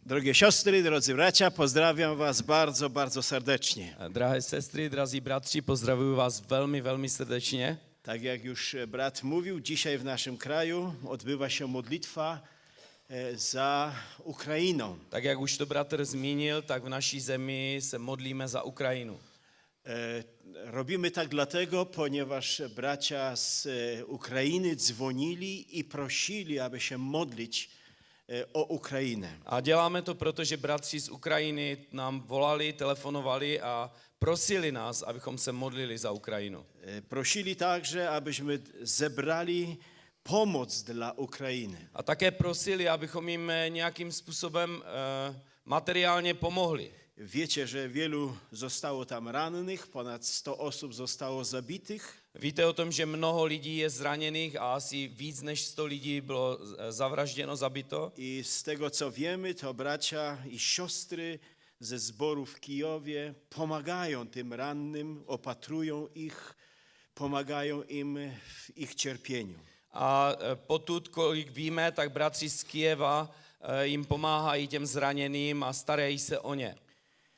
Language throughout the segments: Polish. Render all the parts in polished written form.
Drogie siostry, drodzy bracia, pozdrawiam was bardzo, bardzo serdecznie. Drahé sestry, drazí bratři, pozdravuji vás velmi, velmi srdečně. Tak jak już brat mówił, dzisiaj w naszym kraju odbywa się modlitwa za Ukrainą. Tak jak už to bratr zmínil, tak v naší zemi se modlíme za Ukrajinu. Robimy tak dlatego, ponieważ bracia z Ukrainy dzwonili i prosili, aby się modlić o Ukrajinę. A děláme to proto, že bratři z Ukrajiny nám volali, telefonovali a prosili nás, abychom se modlili za Ukrajinu. Prosili także, abyśmy zebrali pomoc dla Ukrainy. A také prosili, abychom jim nějakým způsobem materiálně pomohli. Wiecie, że wielu zostało tam rannych, ponad 100 osób zostało zabitych. Víte o tom, že mnoho lidí je zraněných a asi víc než 100 lidí bylo zavražděno, zabito. I z tego, co wiemy, to bracia i siostry ze zboru w Kijowie pomagają tym rannym, opatrują ich, pomagają im w ich cierpieniu. A potud, kolik víme, tak bratři z Kijeva jim pomáhají těm zraněným a starají se o ně.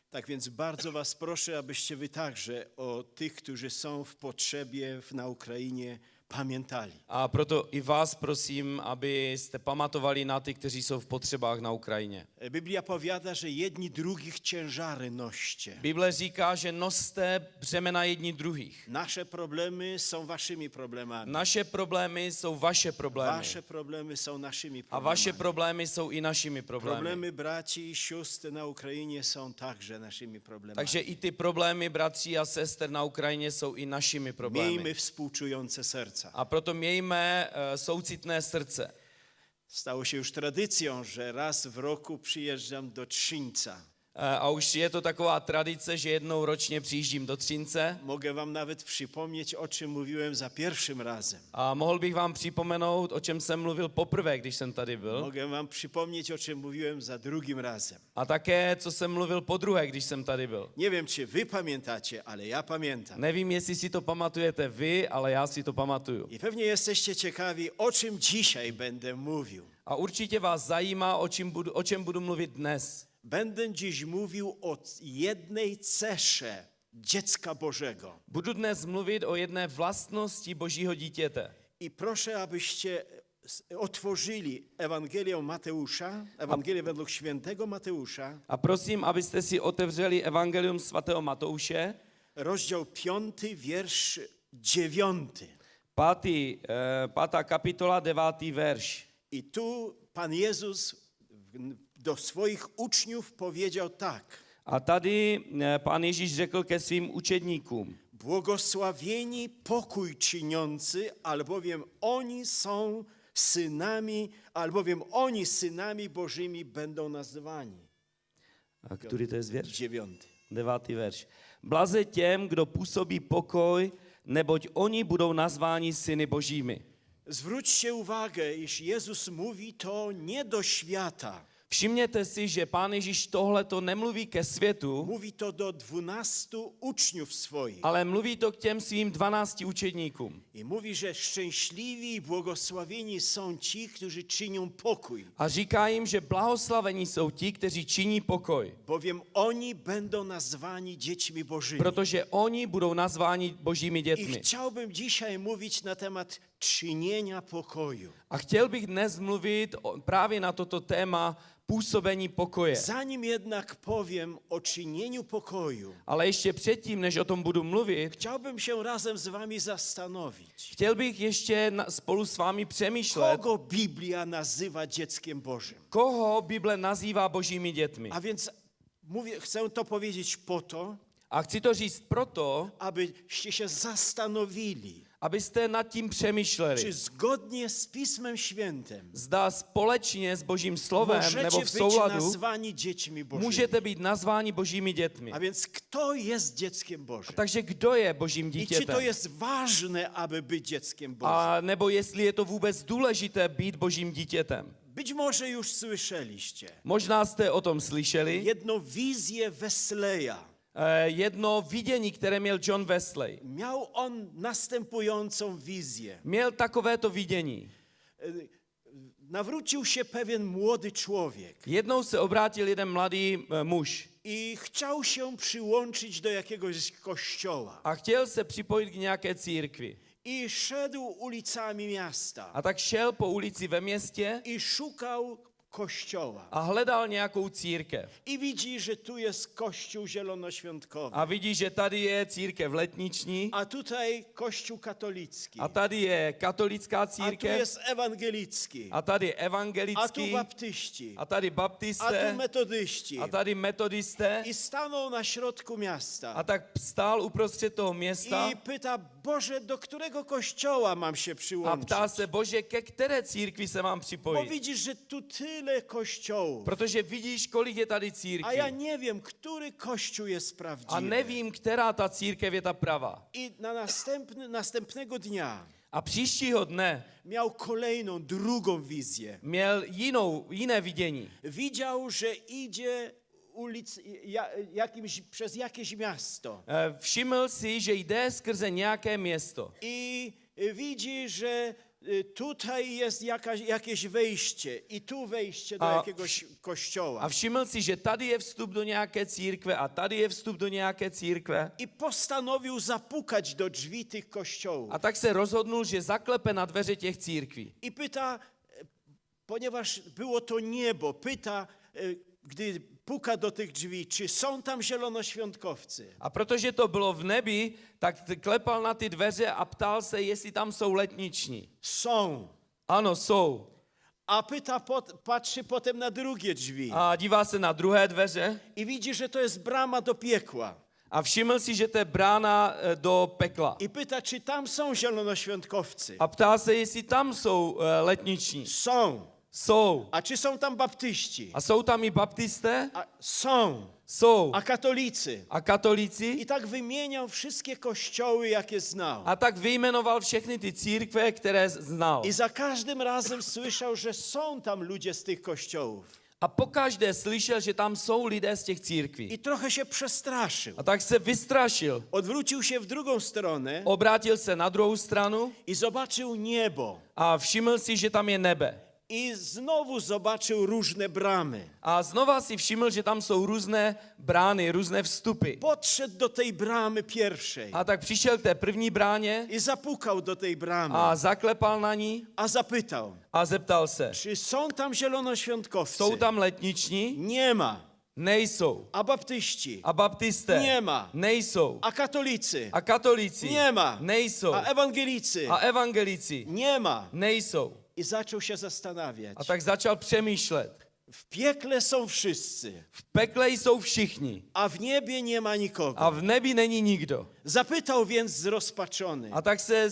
Tak więc bardzo was proszę, abyście wy także o tych, którzy są w potrzebie na Ukrainie, pamiętali. A proto i vás prosím, abyste pamatovali na ty, kteří jsou v potřebách na Ukrajině. Biblia powiada, że jedni drugich ciężary noście. Bible říká, že noste břemena jedni druhých. Nasze problemy są waszymi problemami. Naše problémy jsou vaše problémy. Wasze problemy są naszymi A problemami. vaše problémy jsou i našimi problémy. Problemy braci i sióstr na Ukrainie są także naszymi problemami. Takže i ty problémy bratří a sester na Ukrajině jsou i našimi problémy. Miejmy współczujące serca. A proto mějme soucitné srdce. Stało się już tradycją, że raz w roku przyjeżdżam do Trzyńca. A už je to taková tradice, že jednou ročně přijíždím do Třince. Mogę wam nawet przypomnieć, o czym mówiłem za pierwszym razem. A mohl bych vám připomenout, o čem jsem mluvil poprvé, když jsem tady byl. Mogę wam przypomnieć, o czym mówiłem za drugim razem. A také, co jsem mluvil podruhé, když jsem tady byl. Nie wiem, czy wy pamiętacie, ale ja pamiętam. Nevím, jestli si to pamatujete vy, ale já si to pamatuju. I pewnie jesteście ciekawi, o czym dzisiaj będę mówił. A určitě vás zajímá, o čem budu mluvit dnes. Będę dziś mówił o jednej cesze dziecka Bożego. Budu dnes mluvit o jedné vlastnosti Božího dítěte. I proszę, abyście otworzyli Ewangelię Mateusza, Ewangelię według świętego Mateusza, A prosím, abyste si otevřeli Evangelium svatého Matouše, rozdział 5, wiersz 9. Pátá kapitola, 9. verš. I tu Pan Jezus do swoich uczniów powiedział tak. A tady Pán Ježíš řekl ke svým učedníkům: Błogosławieni pokój czyniący, albowiem oni synami Bożymi będą nazwani. A který to je verš? 9. 9. verš. Blaze těm, kdo působí pokoj, neboť oni budou nazváni syny božími. Zwróćcie uwagę, iż Jezus mówi to nie do świata. Všimněte si, že Pán Ježíš tohleto nemluví ke světu, Mówi to do 12 uczniów swoich. ale mluví to k těm svým 12 učedníkům. I mówi, że szczęśliwi i błogosławieni są ci, którzy czynią pokój. A říká jim, že blahoslavení jsou ti, kteří činí pokoj, Bowiem oni będą nazwani dziećmi Bożymi. protože oni budou nazváni božími I dětmi. chciałbym dzisiaj mówić na temat czynienia pokoju. A chtěl bych dnes mluvit právě na toto téma působení pokoje. Zanim jednak powiem o czynieniu pokoju, Ale ještě předtím, než o tom budu mluvit, chciałbym się razem z wami zastanowić, chtěl bych ještě spolu s vámi přemýšlet, kogo Biblia nazywa dzieckiem Bożym. koho Bible nazývá božími dětmi. A więc chcę to powiedzieć po to, A chci to říct proto, abyście się zastanowili, abyste nad tím přemýšleli. czy zgodnie z Pismem Świętym Zda společně s Božím slovem nebo możecie v być souladu nazwani dziećmi Bożymi. můžete být nazváni božími dětmi. A więc kto jest dzieckiem Bożym? Takže kdo je božím I czy to dítětem? jest ważne, aby być dzieckiem Bożym? A nebo jestli je to vůbec důležité být božím dítětem? Być może już słyszeliście Možná jste o tom slyšeli. jedną wizję Wesleya. Jedno vidění, které měl John Wesley. Miał on następującą wizję. Měl takovéto vidění. nawrócił się pewien młody człowiek Jednou se obrátil jeden mladý muž i chciał się przyłączyć do jakiegoś kościoła. a chtěl se připojit k nějaké církvi. I szedł ulicami miasta A tak šel po ulici ve městě i szukał kościoła. a hledal nějakou církev. I widzi, że tu jest kościół zielonoświątkowy, A vidí, že tady je církev letniční a tutaj kościół katolicki, a tady je katolická a tu církev jest ewangelicki, a tady a tu evangelický baptyści, a tady a tu baptisté metodyści. a tady metodisté. I stanął na środku A miasta tak stál uprostřed toho města i pyta, Boże, do którego kościoła mam się a przyłączyć? ptá se, Bože, ke které církvi se mám Bo připojit? widzisz, że tu tyle kościołów, Protože vidíš, kolik je tady a církví. ja nie wiem, który kościół jest A prawdziwy. nevím, která ta církev je ta pravá. I na następnego dnia A příštího dne miał kolejną, drugą wizję. měl jiné vidění. Widział, że idzie przez jakieś miasto Všiml si, že jde skrze nějaké město. i widzi, że tutaj jest jakieś wejście i tu wejście do A jakiegoś kościoła. A všiml si, že tady je vstup do nějaké církve a tady je vstup do nějaké církve. I postanowił zapukać do drzwi tych kościołów. A tak se rozhodnul, že zaklepe na dveře těch církví. I pyta, ponieważ było to niebo, pyta, gdy puka do tych drzwi, czy są tam zielonoświątkowcy. A protože to bylo v nebi, tak klepal na ty dveře a ptal se, jestli tam jsou letniční. Są. Ano, jsou. A patrzy potem na drugie drzwi A dívá se na druhé dveře i widzi, że to jest brama do piekła. a všiml si, že to je brána do pekla. I pyta, czy tam są zielonoświątkowcy. A ptá se, jestli tam jsou letniční. Są. Jsou. A czy są tam baptyści? A jsou tam i baptisté? A są. Jsou. A katolicy? A katolíci? I tak wymieniał wszystkie kościoły, jakie znał. A tak vyjmenoval všechny ty církve, které znal. I za każdym razem słyszał, że są tam ludzie z tych kościołów. A pokaždé slyšel, že tam jsou lidé z těch církví. I trochę się przestraszył. A tak se vystrašil. Odwrócił się w drugą stronę Obrátil se na druhou stranu i zobaczył niebo. a všiml si, že tam je nebe. I znowu zobaczył różne bramy. A znova si všiml, že tam jsou různé brány, různé vstupy. Podszedł do tej bramy pierwszej A tak přišel k té první bráně i zapukał do tej bramy. a zaklepal na ní A zapytał, a zeptal se, czy są tam zielonoświątkowcy? jsou tam letniční? Nie ma. Nejsou. A baptyści? A baptisté? Nie ma. Nejsou. A katolicy? A katolíci? Nie ma. Nejsou. A ewangelicy? A evangelici? Nie ma. Nejsou. I zaczął się zastanawiać. A tak začal přemýšlet. W piekle są wszyscy, V pekle jsou všichni a w niebie nie ma nikogo. a v nebi není nikdo. Zapytał więc zrozpaczony, A tak se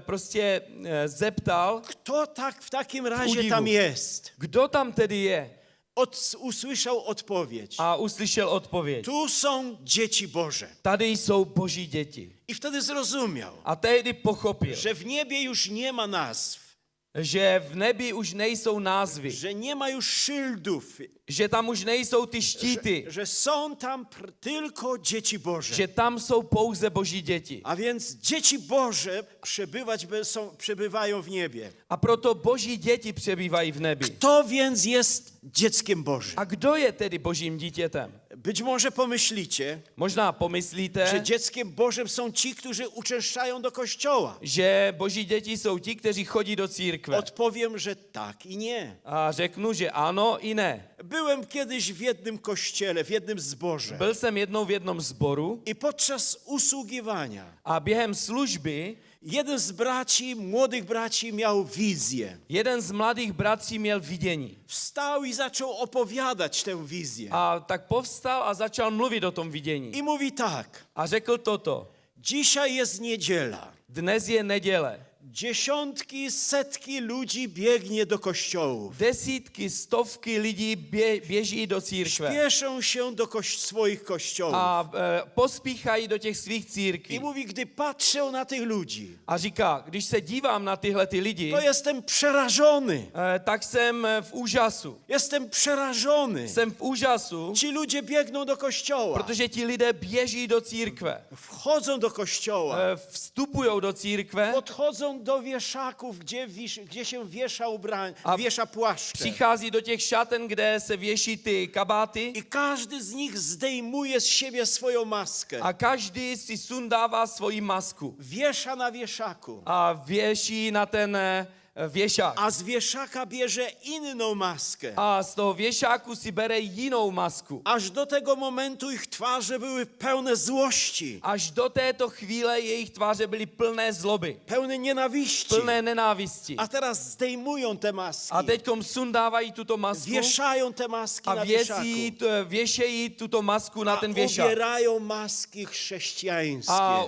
prostě zeptal, kto w takim razie udivu. tam jest? kdo tam tedy je? Usłyszał odpowiedź. A uslyšel odpověď. Tu są dzieci Boże. Tady jsou boží děti. I wtedy zrozumiał, A tehdy pochopil, że w niebie już nie ma nazw, že v nebi už nejsou názvy, że nie ma już szyldów, že tam už nejsou ty štíty, że są tam tylko dzieci Boże. že tam jsou pouze boží děti. A więc dzieci Boże przebywają w niebie. A proto boží děti přebývají v nebi. Kto więc jest dzieckiem Bożym? A kdo je tedy božím dítětem? Być może pomyślicie, Možná pomyslíte, że dzieckiem Bożym są ci, którzy uczęszczają do kościoła. že boží děti jsou ti, kteří chodí do církve. Odpowiem, że tak i nie. A řeknu, že ano i ne. Byłem kiedyś w jednym kościele, w jednym zborze Byl jsem jednou v jednom sboru i podczas usługiwania a během služby jeden z młodych braci miał wizję. jeden z mladých bratří měl vidění. Wstał i zaczął opowiadać tę wizję. A tak povstal a začal mluvit o tom vidění. I mówi tak, A řekl toto. dzisiaj jest niedziela. Dnes je neděle. Dziesiątki, setki ludzi biegnie do kościołów. Desítky, stovky lidí běží do církve. Śpieszą się do swoich kościołów. A pospíchají do těch svých I církví. mówi, gdy patrzę na tych ludzi, A říká, když se dívám na tyhle ty lidi, to jestem przerażony. tak jsem v úžasu. Jestem przerażony. Jsem v úžasu, Ci ludzie biegną do kościoła. protože ti lidé běží do církve. Wchodzą do kościoła. Vstupují do církve, Podchodzą przychodzą do wieszaków, gdzie się wiesza płaszcze. Přichází do těch šaten, kde se věší ty kabáty I każdy z nich zdejmuje z siebie swoją maskę. a každý si sundává svoji masku Wiesza na wieszaku. a věší na ten věšák. A z wieszaka bierze inną maskę. A z toho věšáku si bere jinou masku. Aż do tego momentu ich twarze były pełne złości, Až do této chvíle jejich tváře byly plné zloby, pełne nienawiści. plné nenávisti. A teraz zdejmują te maski. A teďkom sundávají tuto masku Wieszają te maski a na wieszaku. věšejí tuto masku na A ten věšák. ubierają maski chrześcijańskie. A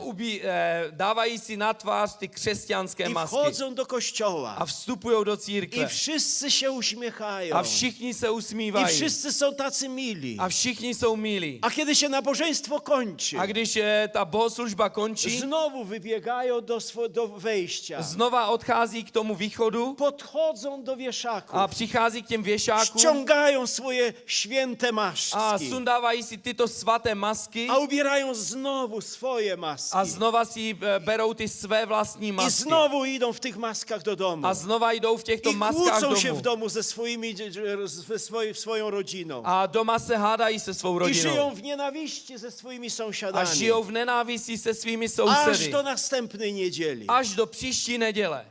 dávají si na tvář ty křesťanské I masky. wchodzą do kościoła. A vstupují do I církve. wszyscy się uśmiechają. A všichni se I usmívají. wszyscy są tacy mili. A všichni jsou milí. A kiedy się nabożeństwo kończy, A když ta bohoslužba končí, znowu wybiegają do wejścia. znova odchází k tomu východu Podchodzą do wieszaków. a přichází k těm věšákům Ściągają swoje święte a maszki. sundávají si tyto svaté masky A ubierają znowu swoje maski. a znova si berou ty své vlastní I masky. znowu idą w tych maskach do domu. A znova jdou v těchto I maskách kłócą się w domů. domu ze swoją rodziną. A doma se hádají se svou I żyją rodinou. w nienawiści ze swoimi A sąsiadami. žijou v nenávisti se svými Aż sousedy. do następnej niedzieli. Až do příští neděle.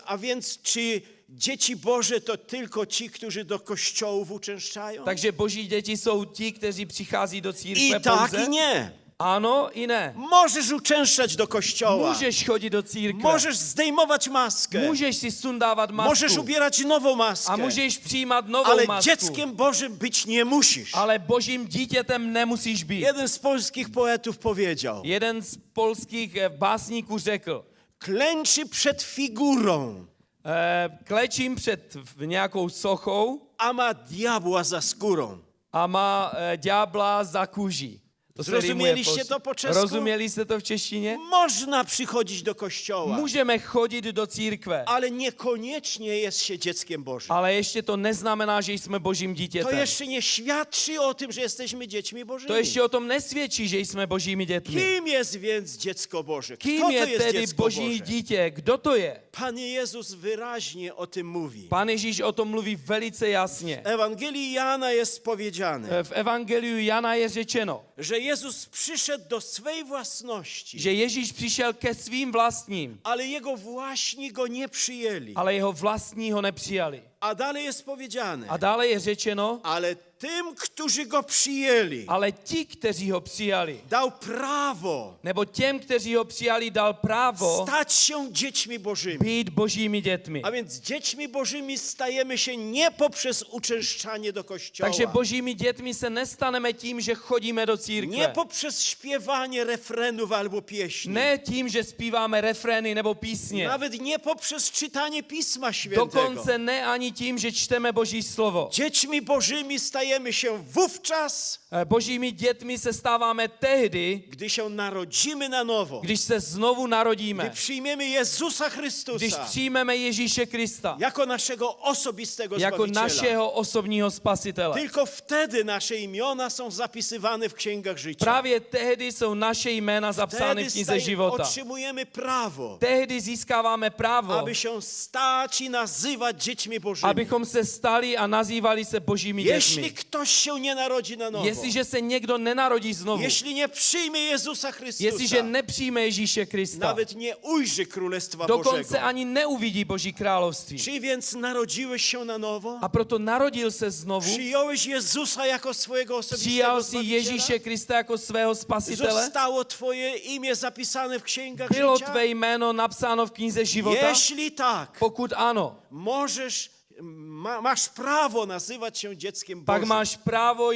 A więc czy dzieci Boże to tylko ci, którzy do kościołów uczęszczają? Takže boží děti jsou ti, kteří přichází do církve I tak, pouze. i nie. Ano, i ne. Możesz uczęszczać do kościoła. Můžeš chodit do církve. Możesz zdejmować maskę. Můžeš si sundávat Możesz masku. ubierać nową maskę. A můžeš přijímat novou Ale masku. dzieckiem Bożym być nie musisz. Ale božím dítětem nemusíš být. Jeden z polskich poetów powiedział: Jeden z polských básníků řekl, klęczy przed figurą, klečím před nějakou sochou a ma diabła za skórą. a má ďábla za kůží. To se Zrozumieliście rýmuje to po česku? Rozuměli jste to v češtině? Można przychodzić do kościoła, Můžeme chodit do církve, ale niekoniecznie jest się dzieckiem Bożym. ale ještě to neznamená, že jsme božím To dítětem. jeszcze nie świadczy o tym, że jesteśmy dziećmi To Bożymi. ještě o tom nesvědčí, že jsme božími dětmi. Kim jest więc dziecko Boże? Kto Kým to je jest tedy dziecko boží Boże? dítě? Kdo to je? Pan Jezus wyraźnie o tym mówi. Pán Ježíš o tom mluví velice jasně. W Ewangelii Jana jest powiedziane, V evangeliu Jana je řečeno, że Jezus przyszedł do swej własności, že Ježíš přišel ke svým vlastním, ale jego właśni go nie przyjęli. ale jeho vlastní ho nepřijali. A dalej jest powiedziane, A dále je řečeno, ale tym, którzy go przyjęli, ale ti, kteří ho přijali, dał prawo nebo těm, kteří ho přijali, dal právo stać się dziećmi Bożymi. být božími dětmi. A więc dziećmi Bożymi stajemy się nie poprzez uczęszczanie do kościoła, Takže božími dětmi se nestaneme tím, že chodíme do nie církve. poprzez śpiewanie refrenów albo pieśni, Ne tím, že zpíváme refrény nebo písně. nawet nie poprzez czytanie Pisma Świętego. Dokonce ne ani tím, že čteme Boží slovo. Dziećmi Bożymi stajemy się wówczas, Božími dětmi se stáváme tehdy, gdy się narodzimy na nowo, když se znovu gdy narodíme. przyjmiemy Jezusa Když Chrystusa přijmeme Ježíše Krista jako naszego osobistego jako Zbawiciela. našeho osobního spasitele. Tylko wtedy nasze imiona są zapisywane w księgach życia. Právě tehdy jsou naše jména zapsány v knize života. otrzymujemy prawo, Tehdy získáváme právo, aby się stać i nazywać dziećmi Bożymi. abychom se stali a nazývali se božími Jeśli dětmi. ktoś się nie narodzi na nowo, Jestliže se někdo nenarodí znovu, jeśli nie przyjmie Jezusa jestliže Chrystusa, nepřijme Ježíše Krista, nawet nie ujrzy Królestwa dokonce Bożego. ani neuvidí Boží království. Czy więc narodziłeś się na nowo? A proto narodil se znovu, Przyjąłeś Jezusa jako swojego osobistego přijal si Zbawiciela? Ježíše Krista jako svého spasitele, Zostało twoje imię zapisane w księgach bylo życia? tvé jméno napsáno v knize života? Jeśli tak, Pokud ano, masz prawo nazywać się dzieckiem pak Bożym. máš právo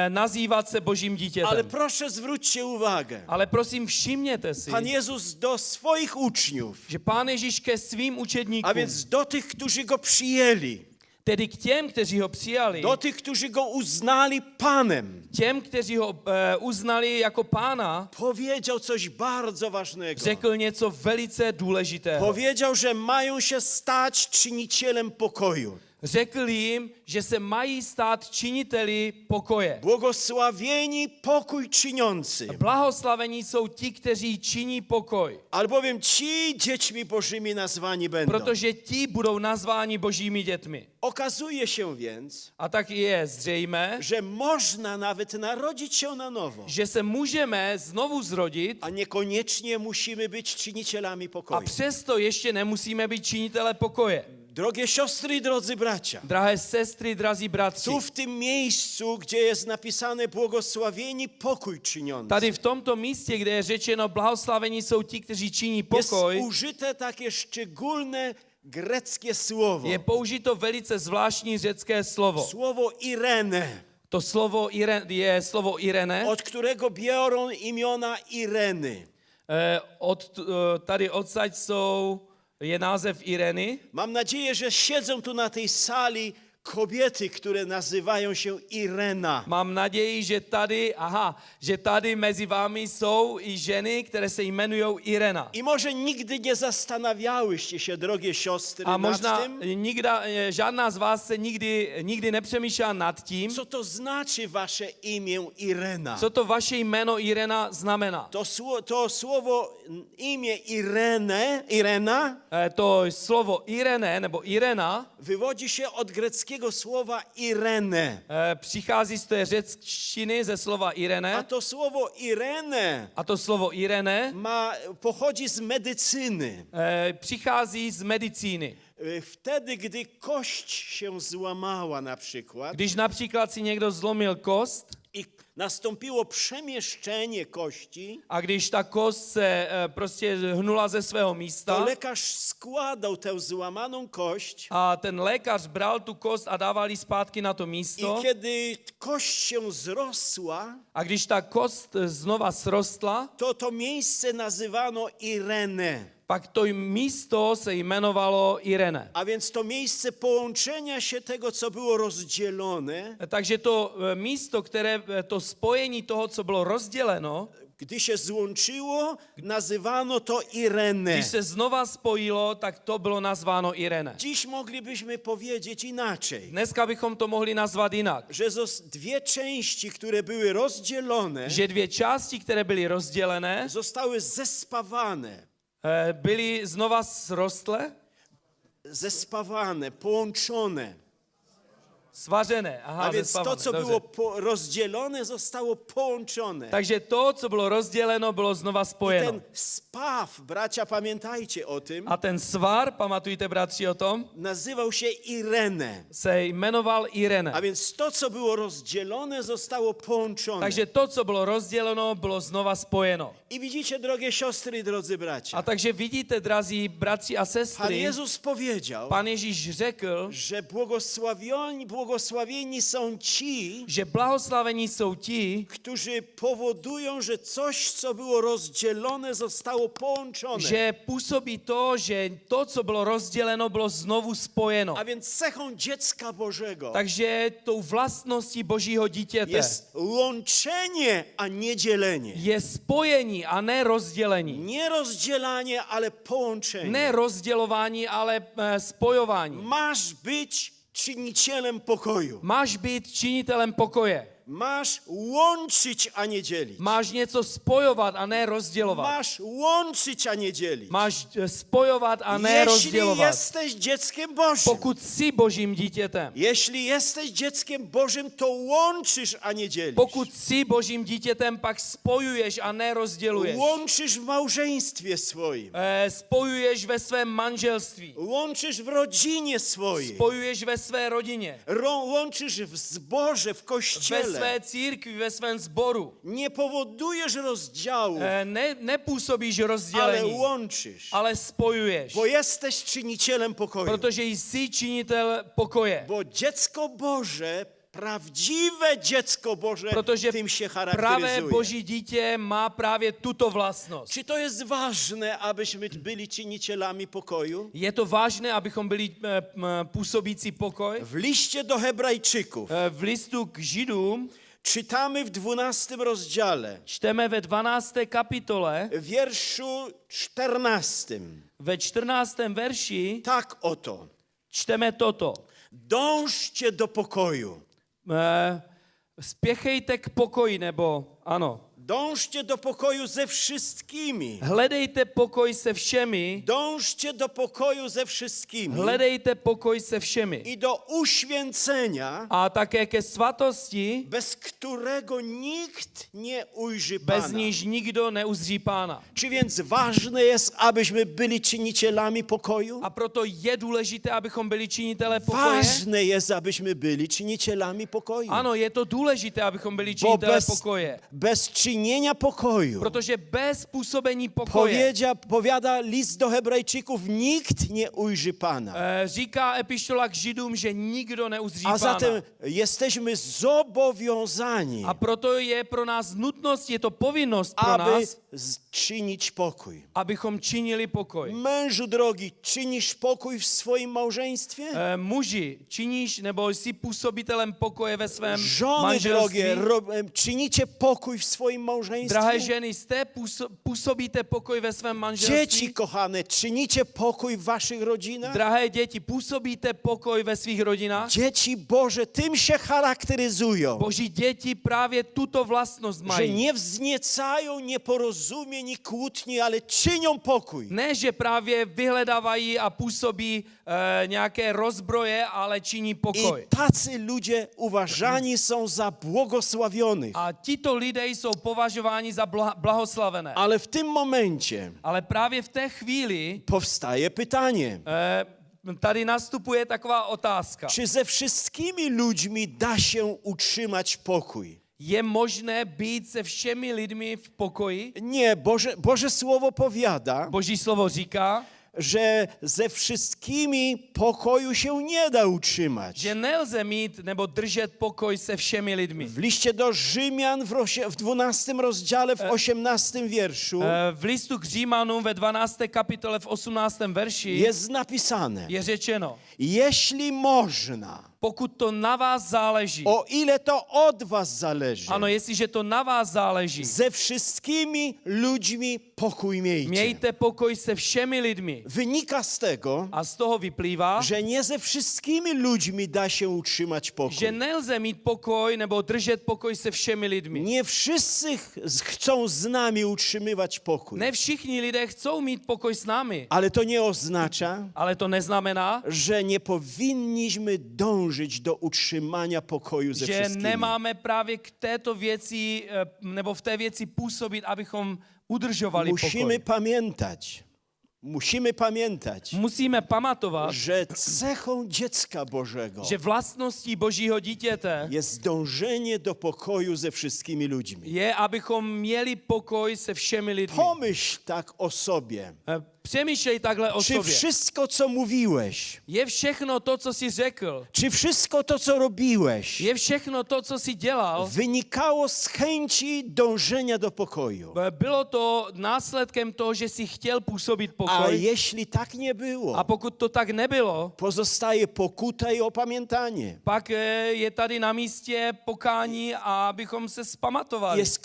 nazývat se božím Ale dítětem. proszę zwróćcie uwagę. Ale prosím, všimněte si, Pan Jezus do swoich uczniów, že Pán Ježíš ke svým a učedníkům, więc do tych, którzy go przyjęli, tedy k těm, kteří ho přijali, do tych, którzy go uznali Panem, těm, kteří ho uznali jako pána, powiedział coś bardzo ważnego. řekl něco velice důležitého. Powiedział, że mają się stać czynicielem pokoju. řekl jim, že se mají stát činiteli pokoje. Błogosławieni pokój czyniący, Blahoslavení jsou ti, kteří činí pokoj, albowiem ci dziećmi Bożymi nazwani będą. protože ti budou nazváni božími dětmi. Okazuje się więc, A tak je zřejmé, że można nawet narodzić się na nowo, že se můžeme znovu zrodit a niekoniecznie musimy być czynicielami a pokoju. přesto ještě nemusíme být činitele pokoje. Drogie siostry i drodzy bracia, Drahé sestry, drazí bratři, tu w tym miejscu, gdzie jest napisane błogosławieni pokój czyniący, tady v tomto místě, kde je řečeno blahoslavení jsou ti, kteří činí jest pokoj, użyte takie szczególne greckie słowo. je použito velice zvláštní řecké slovo. Słowo Irene, To slovo je slovo Irene. od którego biorą imiona Ireny. Tady odsaď je název Ireny. Mam nadzieję, że siedzą tu na tej sali kobiety, które nazywają się Irena. Mám naději, že tady mezi vámi jsou i ženy, které se jmenují Irena. I może nigdy nie zastanawiałyście się, drogie siostry, A nad možná tym, žádná z vás se nikdy nepřemýšlela nad tím, co to znaczy wasze imię Irena. co to vaše jméno Irena znamená. To słowo, imię Irena To slovo Irene nebo Irena wywodzi się od greckiego słowa Irene. přichází z té řečtiny ze slova A Irene. to słowo Irene A to slovo Irene pochodzi z medycyny. přichází z medicíny. Wtedy, gdy kość się złamała na przykład Když například si někdo zlomil kost i nastąpiło przemieszczenie kości, a když ta kost se prostě hnula ze svého to místa lekarz składał tę złamaną kość a ten lékař bral tu kost a dával ji zpátky na to i místo kiedy kość się zrosła, a když ta kost znova srostla, to miejsce nazywano Irene. pak to místo se jmenovalo Irene. A więc to miejsce połączenia się tego, co było rozdzielone, Takže to místo, to spojení toho, co bylo rozděleno, gdy się złączyło, nazywano to Irene. když se znova spojilo, tak to bylo nazváno Irene. Dziś moglibyśmy powiedzieć inaczej, Dneska bychom to mohli nazvat jinak. że dwie części, które były rozdzielone, Že dvě části, které byly rozdělené, zostały zespawane, byly znova połączone. svařené. A więc to, zespavané, co dobře. było rozdzielone, zostało połączone. Takže to, co bylo rozděleno, bylo znova I spojeno. ten spaw, bracia, pamiętajcie o tym, A ten svar, pamatujte bratři o tom, nazywał się Irene. se jmenoval Irene. A więc to, co było rozdzielone, zostało połączone. Takže to, co bylo rozděleno, bylo znova spojeno. I widzicie, drogie siostry i drodzy bracia, A takže vidíte, drazí bratři a Pan sestry, Jezus powiedział, Pan Ježíš řekl, że błogosławieni są ci, že blahoslavení jsou ti, którzy powodują, że coś, co było rozdzielone, zostało połączone. že působí to, že to, co bylo rozděleno, bylo znovu spojeno. A więc cechą dziecka Bożego Takže tou vlastností Božího dítěte jest łączenie, a nie dzielenie. je spojení a ne rozdělení. Nie rozdzielanie, ale połączenie. Ne rozdělování, ale spojování. Masz być czynicielem pokoju. Máš být činitelem pokoje. Masz łączyć, a nie dzielić. Máš něco spojovat a ne rozdělovat. Masz łączyć, a nie dzielić. Máš spojovat a ne Jeśli rozdělovat. jesteś dzieckiem Bożym, Pokud jsi Božím dítětem, jeśli jesteś dzieckiem Bożym, to łączysz, a nie dzielisz. pokud jsi Božím dítětem, pak spojuješ a ne rozděluješ. Łączysz w małżeństwie swoim. Spojuješ ve svém manželství. Łączysz w rodzinie swojej. Spojuješ ve své rodině. Łączysz w zborze, w Ve kościele. své církvi, ve svém sboru. Nie powodujesz rozdziału, Nepůsobíš ale rozdělení, łączysz. ale spojuješ. Bo jesteś czynicielem pokoju. Protože jsi činitel pokoje. Bo dziecko Boże, prawdziwe dziecko Boże, Protože tym się pravé charakteryzuje. Boží dítě má právě tuto vlastnost. Czy to jest ważne, abyśmy byli czynicielami pokoju? Je to vážné, abychom byli působící pokoj? W liście do Hebrajczyków V listu k Židům czytamy w 12 rozdziale, čteme ve 12. kapitole, w wierszu 14. ve 14. verši, Tak oto. čteme toto. Dążcie do pokoju. Spěchejte k pokoji, nebo ano. Dążcie do pokoju ze wszystkimi. Hledejte pokoj se všemi. Dążcie do pokoju ze wszystkimi. Hledejte pokoj se všemi. I do uświęcenia, A také ke svatosti, bez którego nikt nie ujrzy bez Pana. níž nikdo neuzří Pána. Czy więc ważne jest, abyśmy byli czynicielami pokoju? A proto je důležité, abychom byli činitelé pokoje. Ważne jest, abyśmy byli czynicielami pokoju. Ano, je to důležité, abychom byli Bo činitelé pokoje. bez czynienia pokoju, Protože bez působení pokoje, powiada list do Hebrajczyków, nikt nie ujrzy Pana. říká epištola k Židům, že nikdo neuzří A Pána. zatem jesteśmy zobowiązani, A proto je pro nás nutnost, je to povinnost pro aby nás, czynić pokój. abychom činili pokoj. Mężu drogi, czynisz pokój w swoim małżeństwie? Muži, činíš nebo jsi působitelem pokoje ve svém Żony manželství? drogie, czynicie pokój w swoim małżeństwie? Drahé ženy, jste působíte pokoj ve svém manželství? Dzieci kochane, czynicie pokój w waszych rodzinach? Drahé děti, působíte pokoj ve svých rodinách? Dzieci Boże tym się charakteryzują, Boží děti právě tuto vlastnost że mají. nie wzniecają nieporozumień i kłótni, ale czynią pokój. Ne, že právě vyhledávají a působí nějaké rozbroje, ale činí pokoj. I tacy ludzie uważani są za błogosławionych. A tito lidé jsou považováni za blahoslavené. Ale w tym momencie Ale právě v té chvíli powstaje pytanie, tady nastupuje taková otázka. czy ze wszystkimi ludźmi da się utrzymać pokój? Je možné být se všemi lidmi v pokoji? Nie, Boże Słowo powiada, Boží slovo říká, że ze wszystkimi pokoju się nie da utrzymać. že nelze mít nebo držet pokoj se všemi lidmi. W liście do Rzymian w 12 rozdziale, w 18 wierszu V listu k Římanům ve 12. kapitole v 18. verši jest napisane, je řečeno, jeśli można, pokud to na vás záleží, o ile to od was zależy, ano, jestliže to na vás záleží, ze wszystkimi ludźmi pokój miejcie. mějte pokoj se všemi lidmi. Wynika z tego, A z toho vyplývá, że nie ze wszystkimi ludźmi da się utrzymać pokój. že nelze mít pokoj nebo držet pokoj se všemi lidmi. Nie wszyscy chcą z nami utrzymywać pokój. Ne všichni lidé chcou mít pokoj s námi, Ale to nie oznacza, ale to neznamená, że nie powinniśmy dążyć do utrzymania pokoju ze že wszystkimi. nemáme právě k této věci nebo v té věci působit, abychom udržovali Musimy pokoj. pamiętać, Musíme pamatovat, że cechą dziecka Bożego že vlastností Božího dítěte jest dążenie do pokoju ze wszystkimi ludźmi. je, abychom měli pokoj se všemi lidmi. Pomyśl tak o sobie. Přemýšlej takhle o Czy sobě. wszystko, co mówiłeś, Je všechno to, co jsi řekl, czy wszystko to, co robiłeś, je všechno to, co jsi dělal, wynikało z chęci dążenia do pokoju? bylo to následkem toho, že jsi chtěl působit A pokoj. jeśli tak nie było, A pokud to tak nebylo, pozostaje pokuta i opamiętanie. pak je tady na místě pokání a abychom se spamatovali. Jest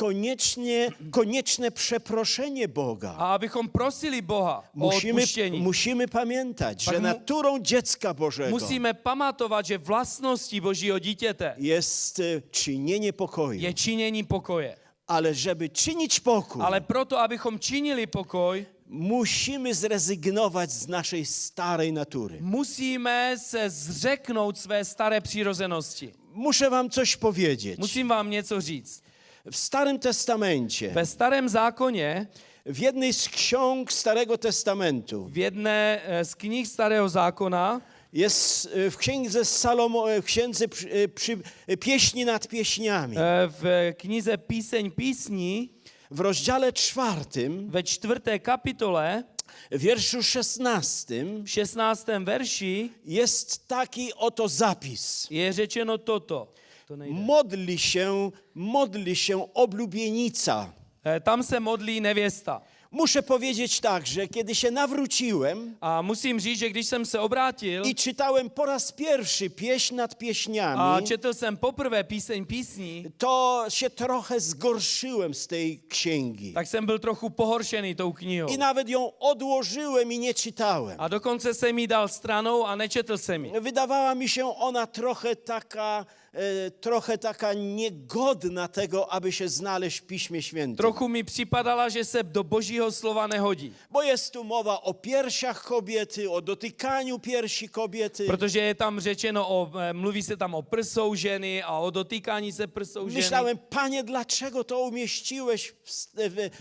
konieczne przeproszenie Boga. A abychom prosili Boha o odpuštění. Musimy pamiętać, Tak że naturą dziecka Bożego Musíme pamatovat, že vlastností Božího dítěte jest czynienie pokoju. je činění pokoje. Ale żeby czynić pokój, Ale proto, abychom činili pokoj, musimy zrezygnować z naszej starej natury. musíme se zřeknout své staré přirozenosti. Muszę wam coś powiedzieć. Musím vám něco říct. W Starym Testamencie, Ve starém zákoně, w jednej z ksiąg Starego Testamentu, v jedné z knih starého zákona, jest w księdze Pieśni nad pieśniami, v knize Píseň písní, w rozdziale 4, ve 4. kapitole, w wierszu 16, v 16. verši jest taki oto zapis. je řečeno toto. To nejde. Modli się oblubienica. Tam se modlí nevěsta. Muszę powiedzieć tak, że kiedy się nawróciłem A musím říct, že když jsem se obrátil i czytałem po raz pierwszy pieśń nad a pieśniami, četl jsem poprvé píseň písní, to się trochę zgorszyłem z tej księgi. tak jsem byl trochu pohoršený tou knihou. I nawet ją odłożyłem i nie czytałem. A dokonce jsem ji dal stranou a nečetl jsem ji. Wydawała mi się ona trochę taka niegodna tego, aby się znaleźć w Piśmie Świętym. Trochu mi připadala, že se do Božího slova nehodí. Bo jest tu mowa o piersiach kobiety, o dotykaniu piersi kobiety. Protože je tam řečeno, mluví se tam o prsou ženy a o dotýkání se prsou ženy. Myślałem, Panie, dlaczego to umieściłeś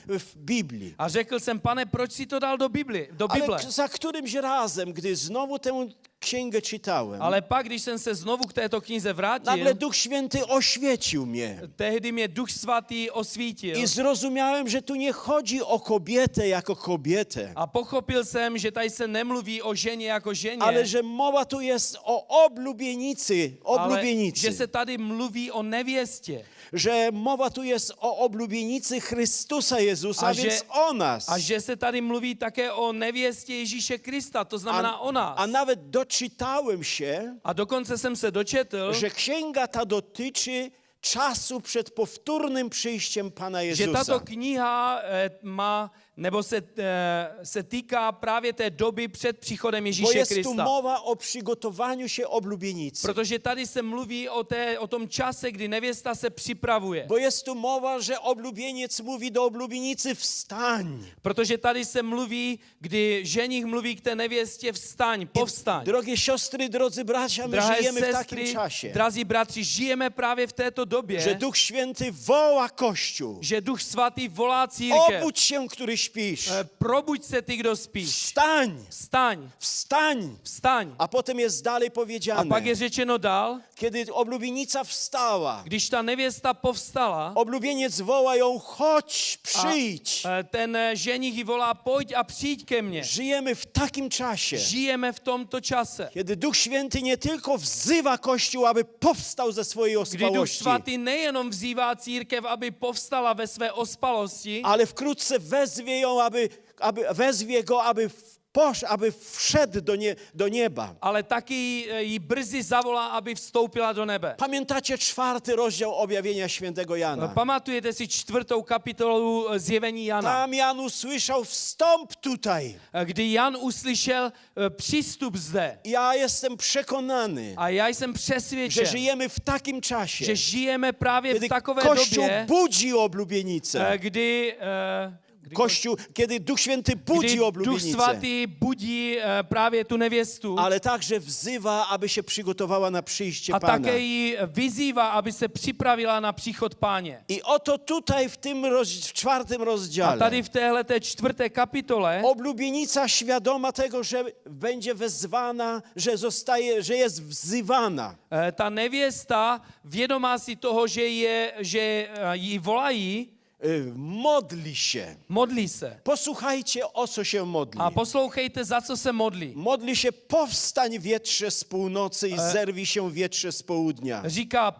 w Biblii? A řekl jsem, Pane, proč si to dal do Bible? Ale za którymś razem, gdy znowu tę księgę czytałem, Ale pak, když jsem se znovu k této knize vrátil, nagle Duch Święty oświecił mnie. tehdy mě Duch Svatý osvítil. I zrozumiałem, że tu nie chodzi o kobietę jako kobietę, A pochopil jsem, že tady se nemluví o ženě jako ženě, ale że mowa tu jest o oblubienicy, ale že se oblubienicy. tady mluví o nevěstě. Że mowa tu jest o oblubienicy Chrystusa Jezusa, A więc że- o nas. A že se tady mluví také o nevěstě Ježíše Krista, to znamená o nás. A nawet doczytałem się, A dokonce jsem se dočetl, że księga ta dotyczy czasu przed powtórnym przyjściem Pana že tato Jezusa. kniha má, nebo se týká právě té doby před příchodem Bo Ježíše jest tu Krista. mowa o przygotowaniu się oblubienicy. Protože tady se mluví o tom čase, kdy nevěsta se připravuje. Bo jest tu mowa, że oblubieniec mówi do oblubienicy wstań. Protože tady se mluví, kdy ženich mluví k té nevěstě vstaň, povstaň. Drogie siostry, drodzy bracia, my Drahé żyjemy w takim sestry, czasie, drazí bratři, žijeme právě v této době, że Duch Święty woła Kościół. že Duch Svatý volá církev. Obudź się, który śpisz. Probuď se ty, kdo spíš. Wstań, Vstaň, wstań. vstaň. A potem jest dalej A powiedziane, pak je řečeno dál, kiedy oblubienica wstała, když ta nevěsta povstala, oblubieniec woła ją, chodź, przyjdź. ten ženich ji volá, pojď a přijď ke mně. Żyjemy w takim czasie, Žijeme v tomto čase, kiedy Duch Święty nie tylko wzywa Kościół, aby powstał ze swojej kdy Duch ospałości, Svatý nejenom vzývá církev, aby povstala ve své ospalosti, ale wkrótce wezwie ją, aby wszedł do nieba. ale taky ji brzy zavolá, aby vstoupila do nebe. Pamiętacie 4 rozdział objawienia świętego Jana? Pamatujete si 4. kapitolu zjevení Jana, Tam Jan usłyszał, wstąp tutaj. kdy Jan uslyšel přístup zde. Ja jestem przekonany, A já jsem że přesvědčen, żyjemy w takim czasie, že žijeme právě kiedy v takové Kościół době, budzi oblubienicę. Kiedy Duch Święty budzi kdy Duch oblubienicę, Svatý budí právě tu nevěstu ale także wzywa, aby się przygotowała na przyjście a Pana. také ji vyzývá, aby se připravila na příchod Páně. I oto tutaj w tym w 4 A rozdziale tady v téhleté 4. kapitole oblubienica świadoma tego, że będzie wezwana, że jest wzywana. ta nevěsta vědomá si toho, že ji volají, Modli się. modlí se. Posłuchajcie, o co się modli. A poslouchejte, za co se modlí. Modli się, powstań wietrze z północy i zerwij się wietrze z południa. Říká,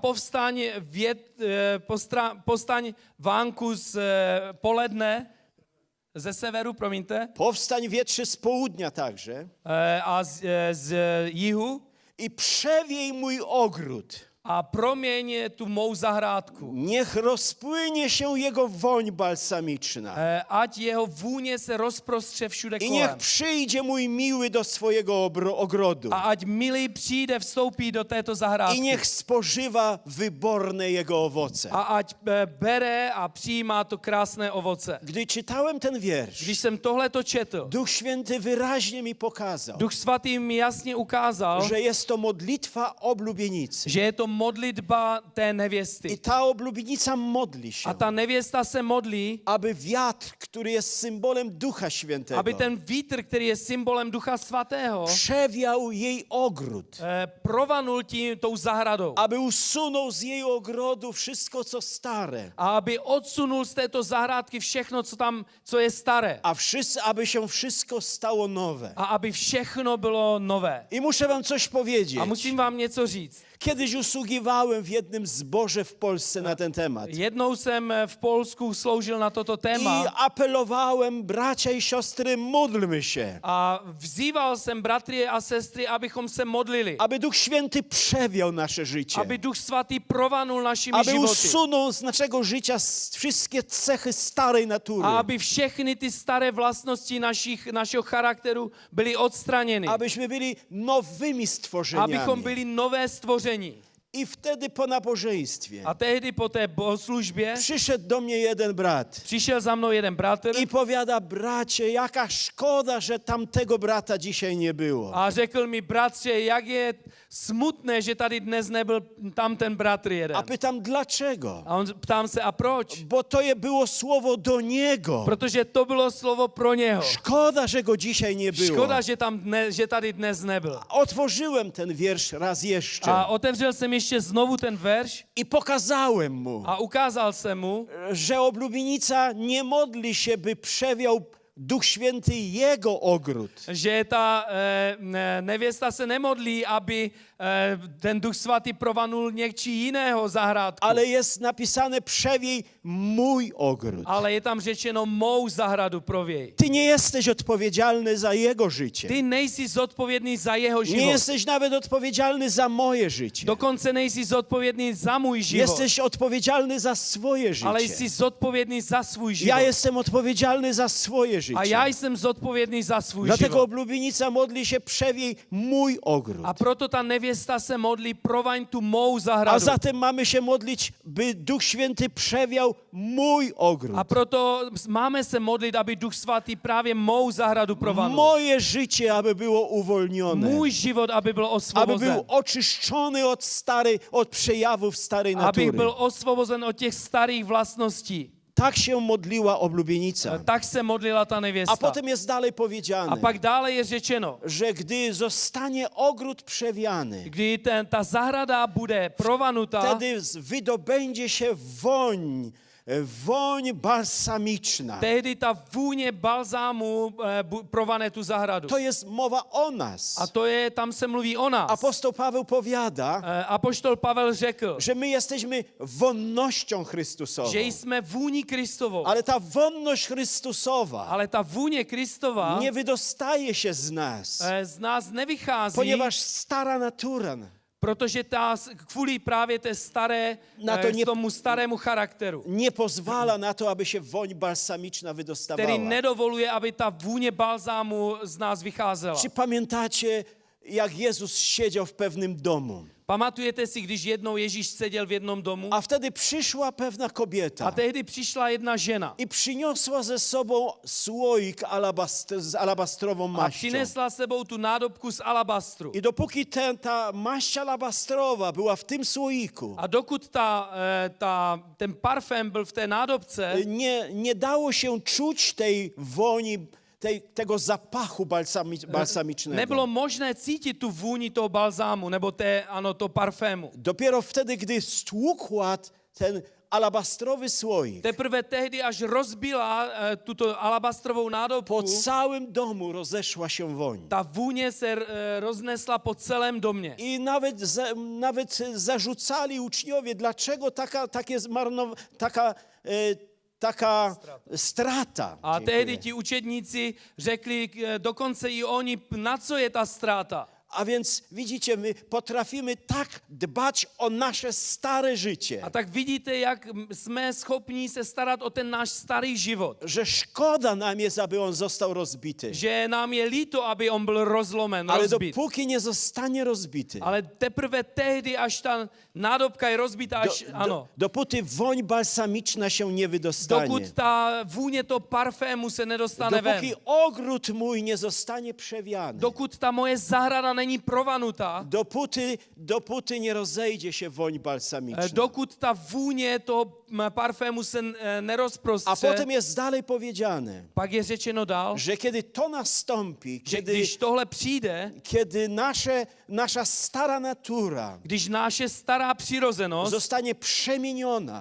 povstaň vánku z poledne, ze severu, promiňte, Powstań wietrze z południa także a z jihu i przewiej mój ogród. a proměň tu mou zahrádku. Niech rozpłynie się jego woń balsamiczna. Ať jeho vůně se rozprostře všude I niech kolem. przyjdzie mój miły do swojego ogrodu. A ať milý přijde, vstoupí do této I zahrádky. niech spożywa wyborne jego owoce. A ať bere a přijímá to krásné ovoce. Gdy czytałem ten wiersz, Když jsem tohleto četl, Duch Święty wyraźnie mi pokazał, Duch Svatý mi jasně ukázal, że jest to modlitwa oblubienicy. že je to modlitba té I nevěsty. ta oblubienica modli się, A ta nevěsta se modlí, aby wiatr, który jest symbolem Ducha Świętego, aby ten vítr, který je symbolem Ducha Svatého, przewiał jej ogród, provanul tím tou zahradou. aby usunął z jej ogrodu wszystko, co stare, A aby odsunul z této zahrádky všechno, co je staré. aby się wszystko stało nowe. A aby všechno bylo nové. I muszę wam coś powiedzieć. A musím vám něco říct. Kiedyś usługiwałem usługiwałem w jednym zborze w Polsce na ten temat. Jednou jsem v Polsku sloužil na toto I téma apelowałem, bracia i siostry, módlmy się, a vzýval jsem bratry a sestry, abychom se modlili, aby Duch Święty przewiał nasze życie, aby Duch Svatý provanul našimi aby životy usunął z naszego życia wszystkie cechy starej natury, a aby všechny ty staré vlastnosti našeho charakteru byly odstraněny, abyśmy byli nowymi stworzeniami. abychom byli nové stvoření. I wtedy po nabożeństwie A tehdy po té bohoslužbě przyszedł do mnie jeden brat přišel za mnou jeden bratr i powiada, bracie, jaka szkoda, że tamtego brata dzisiaj nie było. a řekl mi, bratře, jak je smutné, že tady dnes nebyl tam ten bratr jeden. A pytam, dlaczego? A ptám se, a proč? Bo to było słowo do niego. Protože to bylo slovo pro něho. Szkoda, że go dzisiaj nie było. Škoda, že tady dnes nebyl. Otworzyłem ten wiersz raz jeszcze A otevřel jsem ještě znovu ten verš i pokazałem mu, a ukázal jsem mu, że oblubienica nie modli się, by przewiał Duch Święty jego ogród, že ta nevěsta se nemodlí, aby ten Duch Svatý provanul něčí jiného zahrádku. ale jest napisane przewiej mój ogród. Ale je tam řečeno mou zahradu prověj. Ty nie jesteś odpowiedzialny za jego życie. Ty nejsi zodpovědný za jeho život. Nie jesteś nawet odpowiedzialny za moje życie. Dokonce nejsi zodpovědný za můj život. Jesteś odpowiedzialny za swoje Ale życie. jsi zodpovědný za svůj život. Ja jestem odpowiedzialny za swoje A já życie. jsem zodpovědný za svůj Dlatego život. oblubienica modli się przewiej mój ogród. A proto ta nevěsta se modlí, provaň tu mou A zahradu. zatem mamy się modlić, by Duch Święty przewiał mój ogród. A proto máme se modlit, aby Duch Svatý právě mou zahradu provanul. Moje życie, aby było uwolnione. Můj život, aby byl Aby osvobozen. był oczyszczony od przejawów starej Abych natury. byl osvobozen od těch starých vlastností. Tak się modliła oblubienica. Tak se modlila ta nevěsta. A potem jest dalej A powiedziane, pak dále je řečeno, że gdy zostanie ogród przewiany, kdy ta zahrada bude provanutá, wtedy wydobędzie się woń balsamiczna. tehdy ta vůně balzámu provane tu zahradu. To jest mowa o nas. A to je, tam se mluví o nás. Apostoł Paweł powiada, Apoštol Pavel řekl, że my jesteśmy wonnością Chrystusową. že jsme vůní Kristovou. Ale ta wonność Chrystusowa Ale ta vůně Kristova nie wydostaje się z nas, z nás nevychází, ponieważ stara natura protože kvůli právě té staré, Na to tomu starému charakteru, nie pozwala na to, aby się woń balsamiczna wydostawała. který nedovoluje, aby ta vůně balzámu z nás vycházela. Czy pamiętacie, jak Jezus siedział w pewnym domu? Pamatujete si, když jednou Ježíš seděl v jednom domu A wtedy przyszła pewna a kobieta tehdy přišla jedna žena i przyniosła ze sobą słoik z alabastrową a maścią. přinesla sebou tu nádobku z alabastru. I dopóki ta maść alabastrowa była w tym słoiku, A dokud ten parfém byl v té nádobce, nie dało się czuć tej woni, tego zapachu balsamicznego. nebylo možné cítit tu vůni toho balzámu, nebo to parfému. Dopiero wtedy, gdy stłukła ten alabastrowy słoik, Teprve tehdy, až rozbila tuto alabastrovou nádobku, po całym domu rozeszła się woń. ta vůně se roznesla po celém domě. I nawet zarzucali uczniowie, dlaczego taka strata. A Dziękuję. tehdy ti učedníci řekli dokonce i oni, na co je ta ztráta. A więc widzicie, my potrafimy tak dbać o nasze stare życie, A tak vidíte, jak jsme schopni se starat o ten náš starý život. że szkoda nam jest, aby on został rozbity. Že nám je líto, aby on byl rozlomen, Ale rozbit. dopóki nie zostanie rozbity, Ale teprve tehdy, až ta nádobka je rozbitá, dopóty woń balsamiczna się nie wydostanie, dokud ta vůně toho parfému se nedostane ven, dopóki ogród mój nie zostanie przewiany, dokud ta moje zahrada není provanutá, dopóty nie rozejdzie się woń balsamiczna. dokud ta vůně toho parfému se A nerozprostře, potem jest dalej powiedziane, pak je řečeno dál, że kiedy to nastąpi, že když tohle přijde, kiedy nasza stara natura když naše stará přirozenost zostanie przemieniona,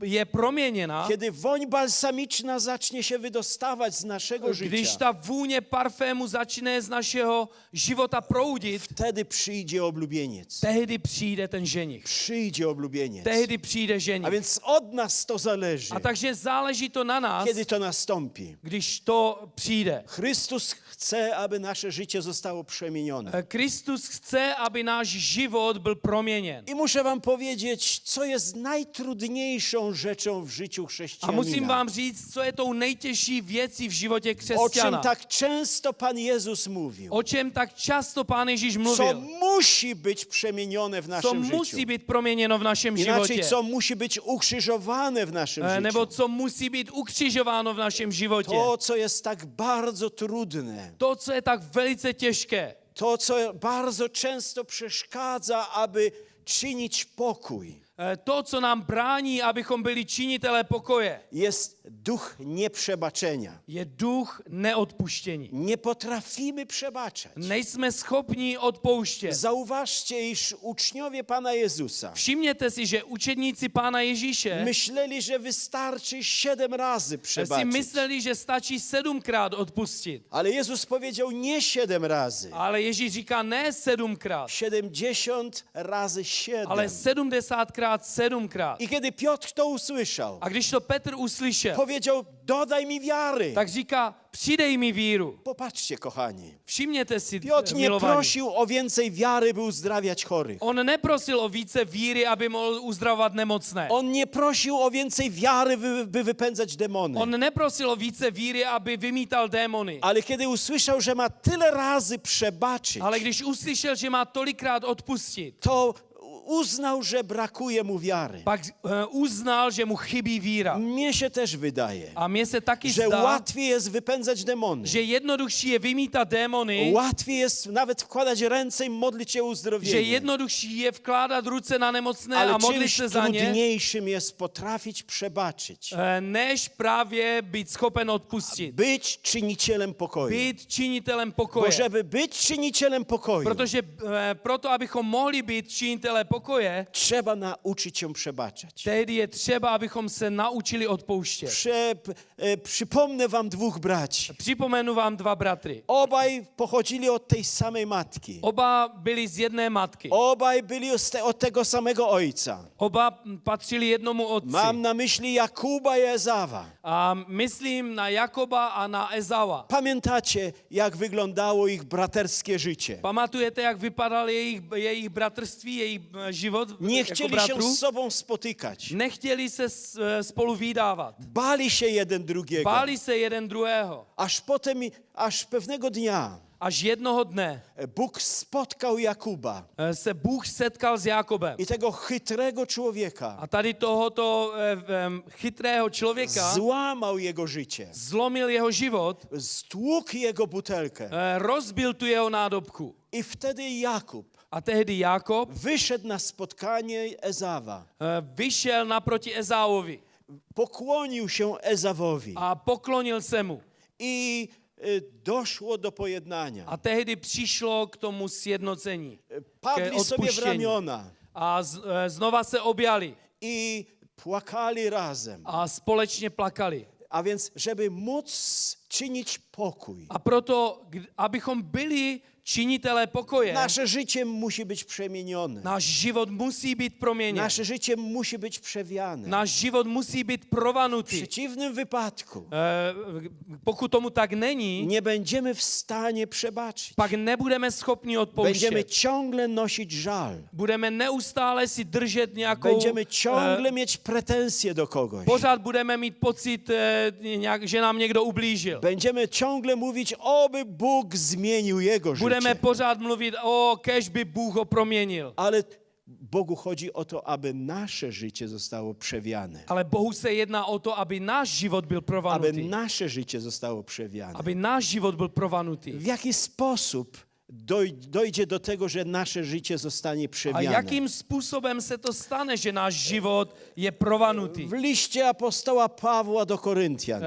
je proměněna, kiedy woń balsamiczna zacznie się wydostawać z naszego když życia, ta vůně parfému začne z našeho života života proudit, wtedy przyjdzie oblubieniec. tehdy přijde ten ženich. Przyjdzie oblubieniec. Tehdy přijde A ženich. więc od nas to zależy, A takže záleží to na nás, kiedy to nastąpi. když to přijde. Chrystus chce, aby nasze życie zostało przemienione. Kristus chce, aby náš život byl proměněn. I muszę wam powiedzieć, co jest najtrudniejszą rzeczą w życiu A chrześcijanina. musím vám říct, co je tou nejtěžší věcí v životě O czym křesťana. tak często Pan Jezus mówił. O čem tak často Pán Ježíš Co mluvil. musi być przemienione w Co naszym musí życiu. být proměněno v našem Inaczej, životě. co musi być ukrzyżowane w naszym Nebo życiu. co musí být ukřižováno v našem životě. To, co jest tak bardzo trudne. To, co je tak velice těžké. To, co bardzo często przeszkadza, aby czynić pokój. To, co nám brání, abychom byli činitelé pokoje, Jest duch nieprzebaczenia. je duch neodpuštění. Nie potrafimy przebaczać. Nejsme schopni odpouštět. Zauważcie, iż uczniowie Pana Jezusa Všimněte si, že učedníci Pána Ježíše myśleli, że wystarczy 7 razy si przebaczyć. mysleli, že stačí 7krát odpustit. Ale Jezus powiedział nie 7 razy. Ale Ježíš říká ne 7krát, 70 razy 7. ale 70krát 7krát. I kiedy Piotr to usłyszał, A když to Petr uslyšel, powiedział, dodaj mi wiary. tak říká, přidej mi víru. Popatrzcie, kochani. Všimněte si, Piotr nie milovaní. prosił o więcej wiary, by uzdrawiać chorych. On neprosil o více víry, aby mohl uzdravovat nemocné. On nie prosił o więcej wiary, by wypędzać demony. On neprosil o více víry, aby vymítal démony. Ale kiedy usłyszał, że ma tyle razy przebaczyć, Ale když uslyšel, že má tolikrát odpustit, to uznał, że brakuje mu wiary. pak uznal, že mu chybí víra. Mnie się też wydaje, A mně se taky że zdá, łatwiej jest wypędzać demony. že jednodušší je vymítat démony, Łatwiej jest nawet wkładać ręce i modlić się o že uzdrowienie. jednodušší je vkládat ruce na nemocné a Ale modlit czymś se za ně, trudniejszym jest potrafić przebaczyć. než právě být schopen odpustit. Być czynicielem pokoju. Být činitelem Bo pokoje. żeby być czynicielem pokoju, Protože proto, abychom mohli být činitelé pokoje, trzeba nauczyć się przebaczać. tehdy je třeba, abychom se naučili odpouštět. Przypomnę wam dwóch braci. Připomenu vám dva bratry. Obaj pochodzili od tej samej matki. Oba byli z jedné matky. Obaj byli od tego samego ojca. Oba patřili jednomu otci. Mam na myśli Jakuba i Ezawa. A myslím na Jakoba a na Ezaua. Pamiętacie, jak wyglądało ich braterskie życie? Pamatujete, jak vypadal jejich bratrství, jejich život Nie jako chcieli się bratrů? z sobą spotykać. Nechtěli se spolu vydávat. Bali się jeden drugiego. Báli se jeden druhého. Aż pewnego dnia Až jednoho dne Bóg spotkał Jakuba se Bůh setkal s Jakobem. i tego chytrego człowieka. A tady tohoto chytrého člověka Złamał jego życie. zlomil jeho život, Stłukł jego butelkę. rozbil tu jeho nádobku. I wtedy Jakub A tehdy Jakob wyszedł na spotkanie Ezawa. vyšel naproti Ezáovi Pokłonił się Ezawowi. a poklonil se mu. I doszło do pojednania. A tehdy přišlo k tomu sjednocení, ke Padli sobie w odpuštění. ramiona A znova se objali i płakali razem. a společně plakali. A więc, żeby móc czynić pokój, A proto, abychom byli činitelé pokoje, nasze życie musi być przemienione. náš život musí být proměněn. Nasze życie musi być przewiane. Náš život musí být W provanutý. przeciwnym wypadku Pokud tomu tak není, nie będziemy w stanie przebaczyć. pak nebudeme schopni Będziemy odpouštět. ciągle nosić żal. Budeme neustále si držet nějakou... Będziemy ciągle mieć pretensje do kogoś. Pořád budeme mít pocit, že nám někdo ublížil. Będziemy ciągle mówić, oby Bóg zmienił jego życie. Budeme pořád mluvit, kéž by Bůh ho proměnil. Ale Bogu chodzi o to, aby nasze życie zostało przewiane. Ale Bohu se jedná o to, aby náš život byl Aby provanutý. nasze życie zostało przewiane. Aby náš život byl provanutý. W jaki sposób dojdzie do tego, że nasze życie zostanie A przewiane? jakým způsobem se to stane, že náš život je provanutý? W liście apostoła Pawła do Koryntian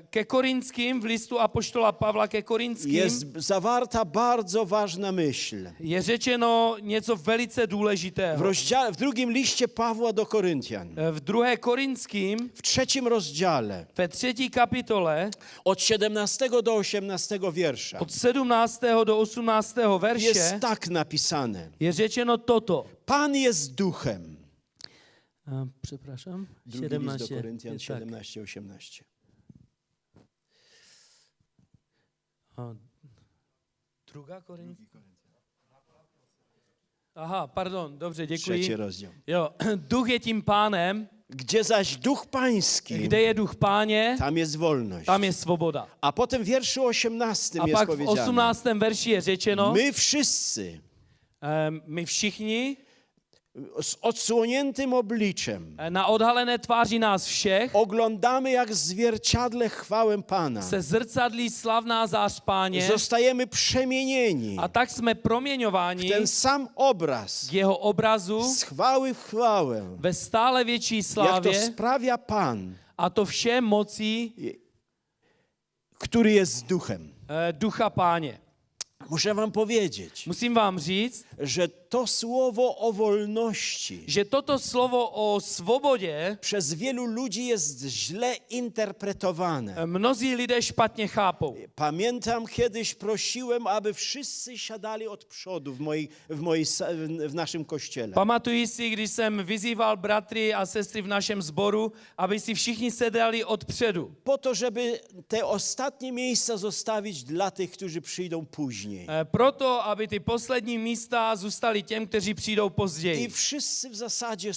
Ke Korinským, v listu apoštola Pavla ke Korinským, jest zawarta bardzo ważna myśl. je řečeno něco velice důležitého. W drugim liście Pawła do Koryntian, V 2. Korinským, w 3 rozdziale, ve 3. kapitole, od 17 do 18 wiersza, od 17. do 18. verše jest tak napisane. je řečeno toto. Pan jest duchem. Przepraszam. Drugi list do Koryntian 17, 18. Druga Koryntian. Aha, pardon, dobře, děkuji. Trzeci rozdział. Jo, duch je tím pánem, Gdzie zaś duch pański, kde je duch páně, tam jest wolność. tam je svoboda. A potem w wierszu 18 A jest pak v powiedziane. 18. verši je řečeno, My wszyscy my všichni z odsłoniętym obliczem na odhalené tváři nás všech oglądamy jak w zwierciadle chwałę Pana. se zrcadlí slavná zář páně Zostajemy przemienieni a tak jsme w proměňováni ten sam obraz k jeho obrazu z chwały w chwałę. ve stále větší Jak to slávě sprawia Pan, a to vše mocí który jest duchem. ducha páně. Muszę wam powiedzieć, Musím vám říct, że to słowo o wolności že toto slovo o svobodě przez wielu ludzi jest źle interpretowane. mnozí lidé špatně chápou. Pamiętam, kiedyś prosiłem, aby wszyscy siadali od przodu w naszym kościele. Pamatuji si, když jsem vyzýval bratry a sestry v našem sboru, aby si všichni sedali odpředu. Po to, żeby te ostatnie miejsca zostawić dla tych, którzy przyjdą później. Proto, aby ty poslední místa zůstaly těm, kteří přijdou I později. wszyscy w zasadzie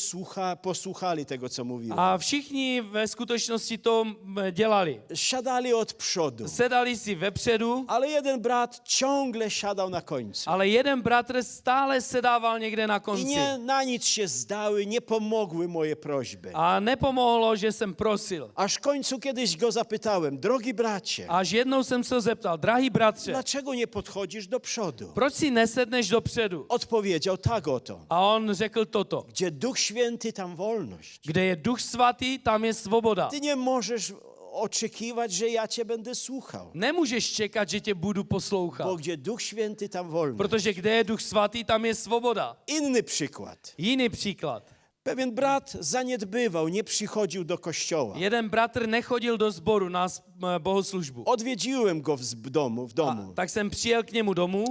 posłuchali tego, co mówiłem. A všichni ve skutečnosti to dělali. Siadali od przodu. Sedali si vepředu, Ale jeden brat ciągle siadał na końcu. ale jeden bratr stále sedával někde na I konci. nie na nic się zdały, nie pomogły moje prośby. A nepomohlo, že jsem prosil. Aż w końcu kiedyś go zapytałem, drogi bracie, Až jednou jsem se zeptal, drahý bratře, dlaczego nie podchodzisz do przodu? proč si nesedneš dopředu? Odpowiedział tak oto. A on řekl toto. Gdzie Duch Święty, tam wolność. Kde je duch svatý, tam je svoboda. Ty nie możesz oczekiwać, że ja cię będę słuchał. Nemůžeš čekat, že tě budu poslouchat. Bo gdzie Duch Święty, tam wolność. Protože kde je duch svatý, tam je svoboda. Inny przykład. Jiný příklad. Pewien brat zaniedbywał, nie przychodził do kościoła. Jeden bratr nechodil do sboru na bohoslužbu. Odwiedziłem go w domu. Tak jsem přijel k němu domů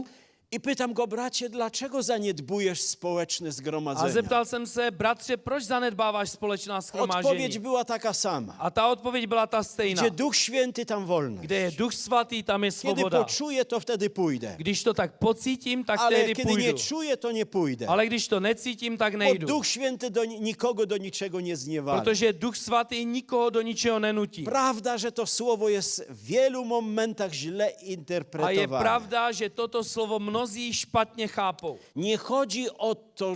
I pytam go, bracie, dlaczego zaniedbujesz społeczne a zgromadzenia? zeptal jsem se, bratře, proč zanedbáváš společná Odpowiedź shromáždění? była taka sama. A ta odpověď byla ta stejná. Gdzie Duch Święty, tam wolność. Kde je duch svatý, tam je Kiedy svoboda. poczuję, to wtedy pójdę. Když to tak pocítím, tak Ale tehdy kiedy nie půjdu. czuję, to nie pójdę. Ale když to necítím, tak Bo nejdu. Duch Święty nikogo do niczego nie zniewala. Protože duch svatý nikoho do ničeho nenutí. Prawda, że to słowo jest w wielu momentach źle A je interpretowane. pravda, že toto slovo mnozí špatně chápou. Nie chodzi o to,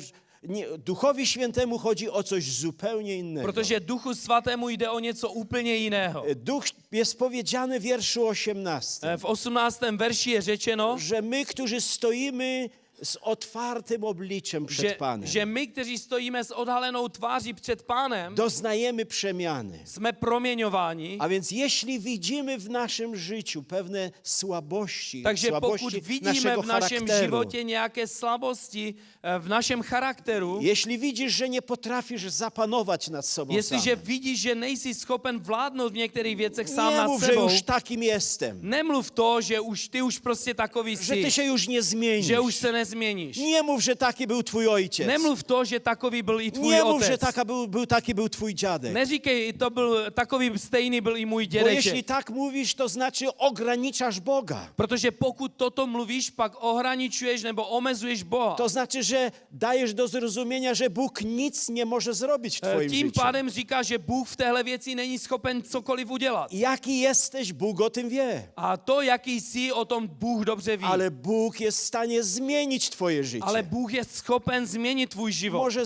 Duchowi Świętemu chodzi o coś zupełnie innego. Protože duchu svatému jde o něco úplně jiného. Duch jest powiedziane w wierszu 18, V 18. verši je řečeno, że my, którzy stoimy z otwartym obliczem przed Panem, že my, kteří stojíme s odhalenou tváří před Pánem, doznajemy przemiany. jsme proměňováni. A więc jeśli widzimy w naszym życiu pewne słabości, Takže pokud słabości vidíme naszego v našem charakteru, životě nějaké slabosti v našem charakteru, jeśli widzisz, że nie potrafisz zapanować nad sobą jestliže samym, vidíš, že nejsi schopen vládnout v některých věcech sám nie nad mów, że sebou, już takim jestem, nemluv to, že ty už prostě takový że ty jsi, się już nie zmienisz. že už se nezměníš. Nie mów, że taki był twój ojciec. Nemluv to, že takový byl i tvůj Nie mów, że otec. taki był twój dziadek. Neříkej, to byl takový stejný byl i můj Bo jeśli dědeček. tak mówisz, to znaczy ograniczasz Boga. Protože pokud toto mluvíš, pak ohraničuješ nebo omezuješ Boha. To znaczy, że dajesz do zrozumienia, że Bóg nic nie może zrobić w twoim Tím życiu. pádem říká, že Bůh v téhle věci není schopen cokoliv udělat. Jaki jesteś, Bóg o tym wie. A to, jaký jsi, o tom Bůh dobře ví. Ale Bóg jest w stanie zmienić twoje życie. Ale Bůh je schopen změnit tvůj život. Może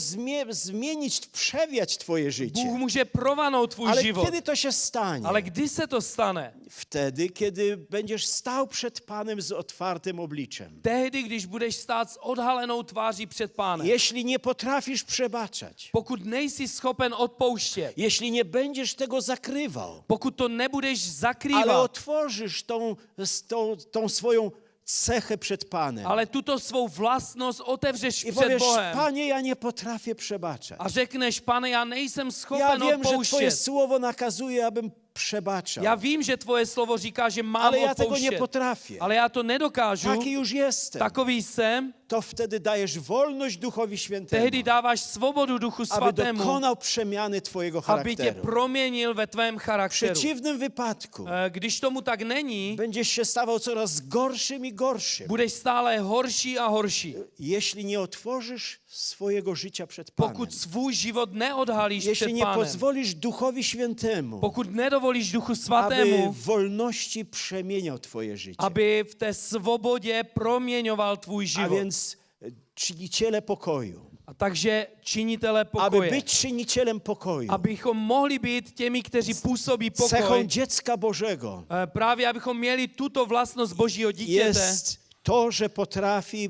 zmienić, przewiać twoje życie. Bůh může provanout tvůj Ale život. kiedy to się stanie? Ale kdy se to stane? Wtedy, kiedy będziesz stał przed Panem z otwartym obliczem. Tehdy, když budeš stát s odhalenou tváří před Pánem. Jeśli nie potrafisz przebaczać, Pokud nejsi schopen odpouštět, jeśli nie będziesz tego zakrywał, pokud to nebudeš ale zakrývat, otworzysz tą swoją cechę przed Panem ale tuto svou vlastnost otevřeš i před powiesz, Bohem Panie, ja nie potrafię przebaczać. a řekneš, Pane, já nejsem Ja schopen wiem, że Twoje odpouštět. słowo nakazuje, abym przebaczał, Já vím, že tvoje slovo říká, že mám ale ja tego nie odpouštět, potrafię. ale já to nedokážu, Taki już jestem. takový jsem, To wtedy dajesz wolność Duchowi Świętemu, tehdy dáváš svobodu Duchu aby Svatému, dokonał przemiany twojego aby tě charakteru. proměnil ve tvém W charakteru. przeciwnym wypadku Když tomu tak není, będziesz się stawał coraz gorszym i gorszym, budeš stále horší a horší. jeśli nie otworzysz swojego życia przed Panem. Pokud svůj život neodhalíš před Jeśli nie Pánem, pozwolisz Duchowi Świętemu, pokud nedovolíš Duchu aby Svatému, w wolności przemieniał twoje życie. aby v té svobodě proměňoval tvůj A život. więc czyniciele pokoju. A takže činitele Aby pokoje. być czynicielem pokoju, Abychom mohli být těmi, kteří působí cechą pokoj. dziecka Bożego Právě abychom měli tuto vlastnost Božího dítěte, jest to, że potrafi,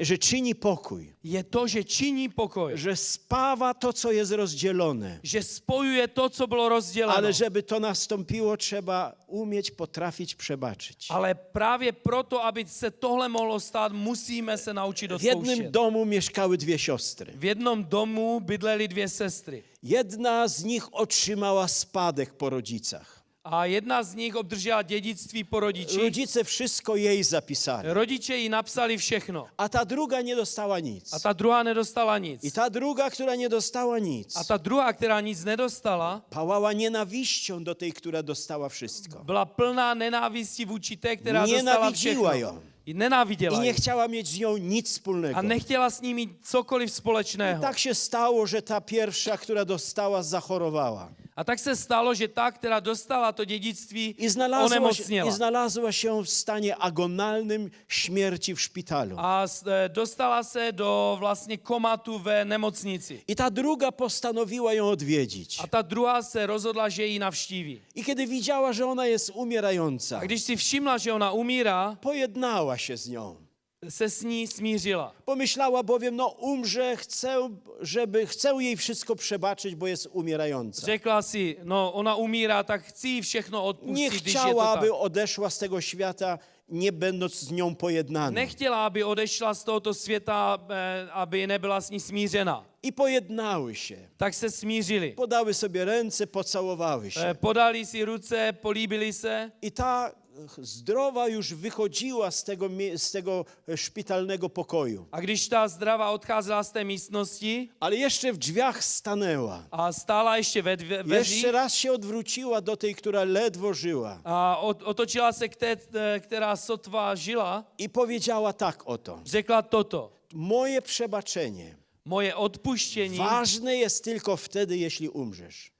że czyni pokój, je to, že činí pokoj. że spawa to, co jest rozdzielone. Že spojuje to, co bylo rozděleno. Ale żeby to nastąpiło, trzeba umieć, potrafić przebaczyć. Ale právě proto, aby se tohle mohlo stát, musíme se naučit W jednym odpouštět. domu mieszkały dwie siostry. V jednom domu bydleli dvě sestry. Jedna z nich otrzymała spadek po rodzicach. A jedna z nich obdržela dědictví po rodičích. Rodzice wszystko jej zapisali, Rodiče jí napsali všechno. a ta druga nie dostała nic. A ta druhá nedostala nic. I ta druga, która nie dostała nic, A ta druhá, která nic nedostala, pałała nienawiścią do tej, która dostała wszystko. byla plná nenávistí vůči té, která dostala všechno. Nienawidziła ją I nenáviděla i ji. nie chciała mieć z nią nic wspólnego. A nechtěla s ní mít cokoliv společného. Tak się stało, że ta pierwsza, która dostała, zachorowała. A tak se stalo, že ta, která dostala to dědictví, I onemocněla. znalazła się w stanie agonalnym śmierci w szpitalu. A dostala se do vlastně komatu ve nemocnici. I ta druga postanowiła ją odwiedzić. A ta druhá se rozhodla, že ji navštíví. I kiedy widziała, że ona jest umierająca, A když si všimla, že ona umírá, pojednała się z nią. se s ní smířila. Pomyślała bowiem, no umrze, chcę jej wszystko przebaczyć, bo jest umierająca. Řekla si, no ona umírá, tak chci jí všechno Nie odpustit, když je to chciała, tak. aby odeszła z tego świata, nie będąc z nią pojednaną. Nechtěla, aby odešla z tohoto světa, aby nebyla s ní smířena. I pojednały się. Tak se smířili. Podały sobie ręce, pocałowały się. Podali si ruce, políbili se I ta zdrowa już wychodziła z tego szpitalnego pokoju. a když ta zdravá odcházela z té místnosti Ale jeszcze w drzwiach stanęła. a stála ještě ve dveřích Jeszcze raz się odwróciła do tej, która ledwo żyła. a otočila se k té, která sotva žila, I powiedziała tak oto. řekla toto. Moje przebaczenie Moje odpuštění, ważne jest tylko wtedy, jeśli umrzesz.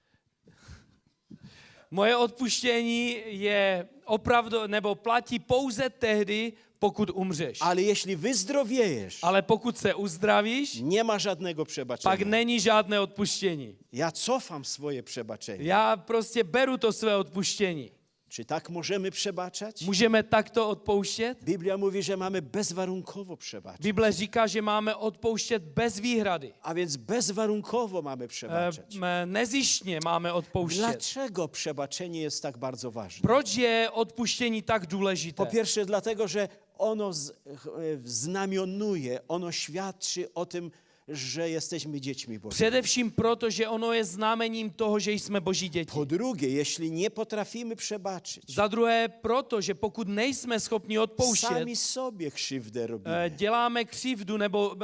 moje odpuštění je opravdu, nebo platí pouze tehdy, pokud umřeš. Ale jeśli wyzdrowiejesz, Ale pokud se uzdravíš, nie ma żadnego pak przebaczenia. není žádné odpuštění. Ja cofam swoje przebaczenie. Já prostě beru to své odpuštění. Czy tak możemy przebaczać? Můžeme takto odpouštět? Biblia mówi, że mamy bezwarunkowo przebaczać. Bible říká, že máme odpouštět bez výhrady. A więc bezwarunkowo mamy przebaczać. Nezištně máme odpouštět. Dlaczego przebaczenie jest tak bardzo ważne? Proč je odpuštění tak důležité? Po pierwsze dlatego, że ono znamionuje, ono świadczy o tym, że jesteśmy dziećmi Bożymi. Především proto, že ono je znamením toho, že jsme Boží děti. Po drugie, jeśli nie potrafimy przebaczyć, Za druhé proto, že pokud nejsme schopni odpouštět, sami sobie krzywdę robimy. děláme křivdu nebo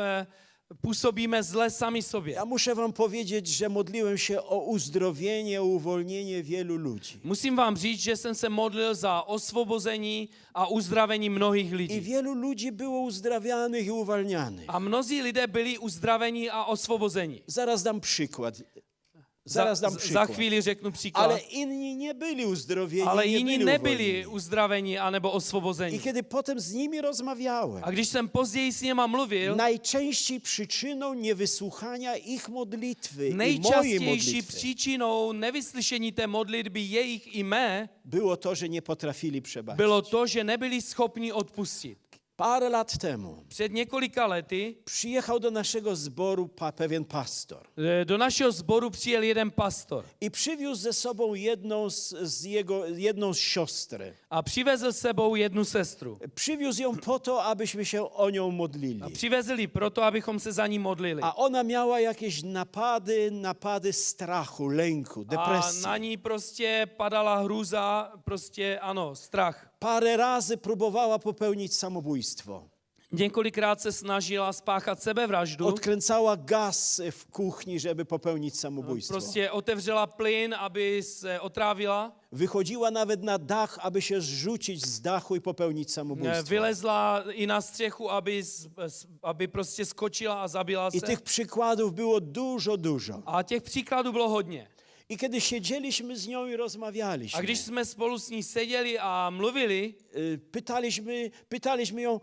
působíme zle sami sobě. Ja muszę wam powiedzieć, że modliłem się o uzdrowienie, o uwolnienie wielu ludzi. Musím vám říct, že jsem se modlil za osvobození a uzdravení mnohých I lidí. wielu ludzi było uzdrawianych i uwalnianych. A mnozí lidé byli uzdraveni a osvobozeni. Zaraz dam przykład. Za chvíli řeknu příklad. Ale inni nie byli uzdrowieni, Ale nie jiní byli nebyli uwolnieni. uzdraveni anebo I osvobozeni. kiedy potem z nimi rozmawiałem, A když jsem později s něma mluvil, najczęściej przyczyną niewysłuchania ich modlitwy i mojej nejčastější modlitwy příčinou nevyslyšení té modlitby jejich i mé było to, że nie potrafili przebaczyć. bylo to, že nebyli schopni odpustit. Parę lat temu Před několika lety przyjechał do naszego zboru pewien pastor do našeho sboru přijel jeden pastor i przywiózł ze sobą jedną z siostry. a přivezl s sebou jednu sestru. Przywiózł ją po to, abyśmy się o nią modlili. A přivezli proto, abychom se za ní modlili. A ona miała jakieś napady strachu, lęku, A depresji. na ní prostě padala hrůza, prostě ano, strach. Parę razy próbowała popełnić samobójstwo. Několikrát se snažila spáchat sebevraždu. Odkręcała gaz w kuchni, żeby popełnić samobójstwo. Prostě otevřela plyn, aby se otrávila. Wychodziła nawet na dach, aby się zrzucić z dachu i popełnić samobójstwo. Vylezla i na střechu, aby prostě skočila a zabila I se. tych przykładów było dużo. A těch příkladů bylo hodně. I kiedy siedzieliśmy z nią i A rozmawialiśmy, když jsme spolu s ní seděli a mluvili, pytaliśmy ją,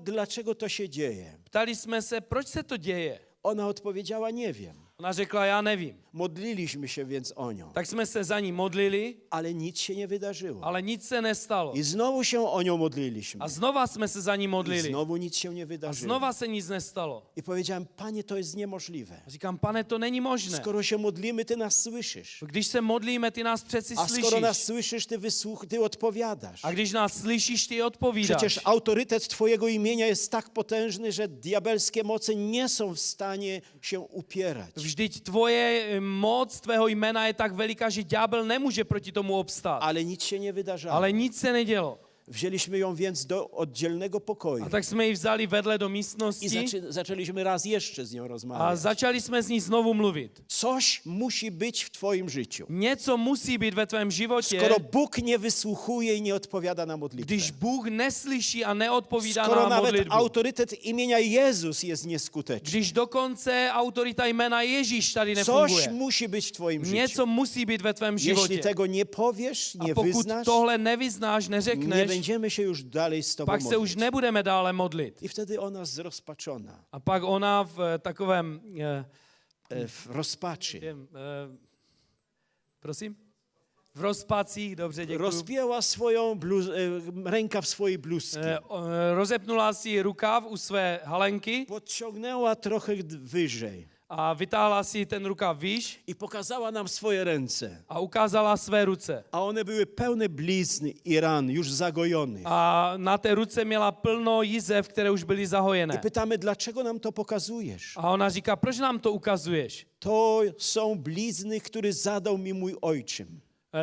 dlaczego to się dzieje. ptali jsme se, proč se to děje. Ona odpowiedziała, nie wiem. Ona řekla, já nevím. Modliliśmy się więc o nią, Tak jsme se za ní modlili, ale nic się nie wydarzyło. ale nic se nestalo. I znowu się o nią modliliśmy. A znova jsme se za ní I modlili. znowu nic się nie A wydarzyło. znova se nic nestalo. I powiedziałem, Panie, to jest niemożliwe. A říkám, pane, to není možné. Skoro się modlimy, Ty nas słyszysz. Když se modlíme, ty nás přeci A skoro nas slyšíš. słyszysz, Ty odpowiadasz. A když nás slyšíš, ty odpovídáš. Przecież autorytet Twojego imienia jest tak potężny, że diabelskie moce nie są w stanie się upierać. Vždyť tvoje moc tvého jména je tak veliká, že ďábel nemůže proti tomu obstát. Ale nic się nie wydarzało. Ale nic se nedělo. Wzięliśmy ją więc do oddzielnego pokoju A tak jsme ji vzali vedle do i místnosti zaczęliśmy raz jeszcze z nią a rozmawiać. začali jsme s ní znovu mluvit. Coś musi być w Twoim życiu. Něco musí být ve tvém životě, Skoro Bóg nie wysłuchuje i nie odpowiada na modlitwę. když Bůh neslyší a neodpovídá Skoro na nawet modlitbu. autorytet imienia Jezus jest nieskuteczny. Když dokonce autorita jména Ježíš tady Coś nefunguje. musi być w Twoim życiu. Něco musí být ve tvém Jeśli životě. tego nie powiesz, A nie pokud wyznasz, tohle nevyznáš, nie neřekneš, będziemy się już dalej z Tobą pak se už modlić. nebudeme dále modlit. I wtedy ona zrozpaczona, A pak ona v takovém, w rozpaczy, prosím? V rozpacích, dobře, děkuji. rozpięła swoją rękaw swojej bluzki, Rozepnula si rukav u své halenky podciągnęła trochę wyżej a vytáhla si ten rukav výš i pokazała nam swoje ręce. a ukázala své ruce. A one były pełne blizn i ran, już zagojonych. A na té ruce měla plno jizev, které už byly I zahojené. pytamy, dlaczego nam to pokazujesz? A ona říká, proč nám to ukazuješ? To są blizny, które zadał mi mój ojczym.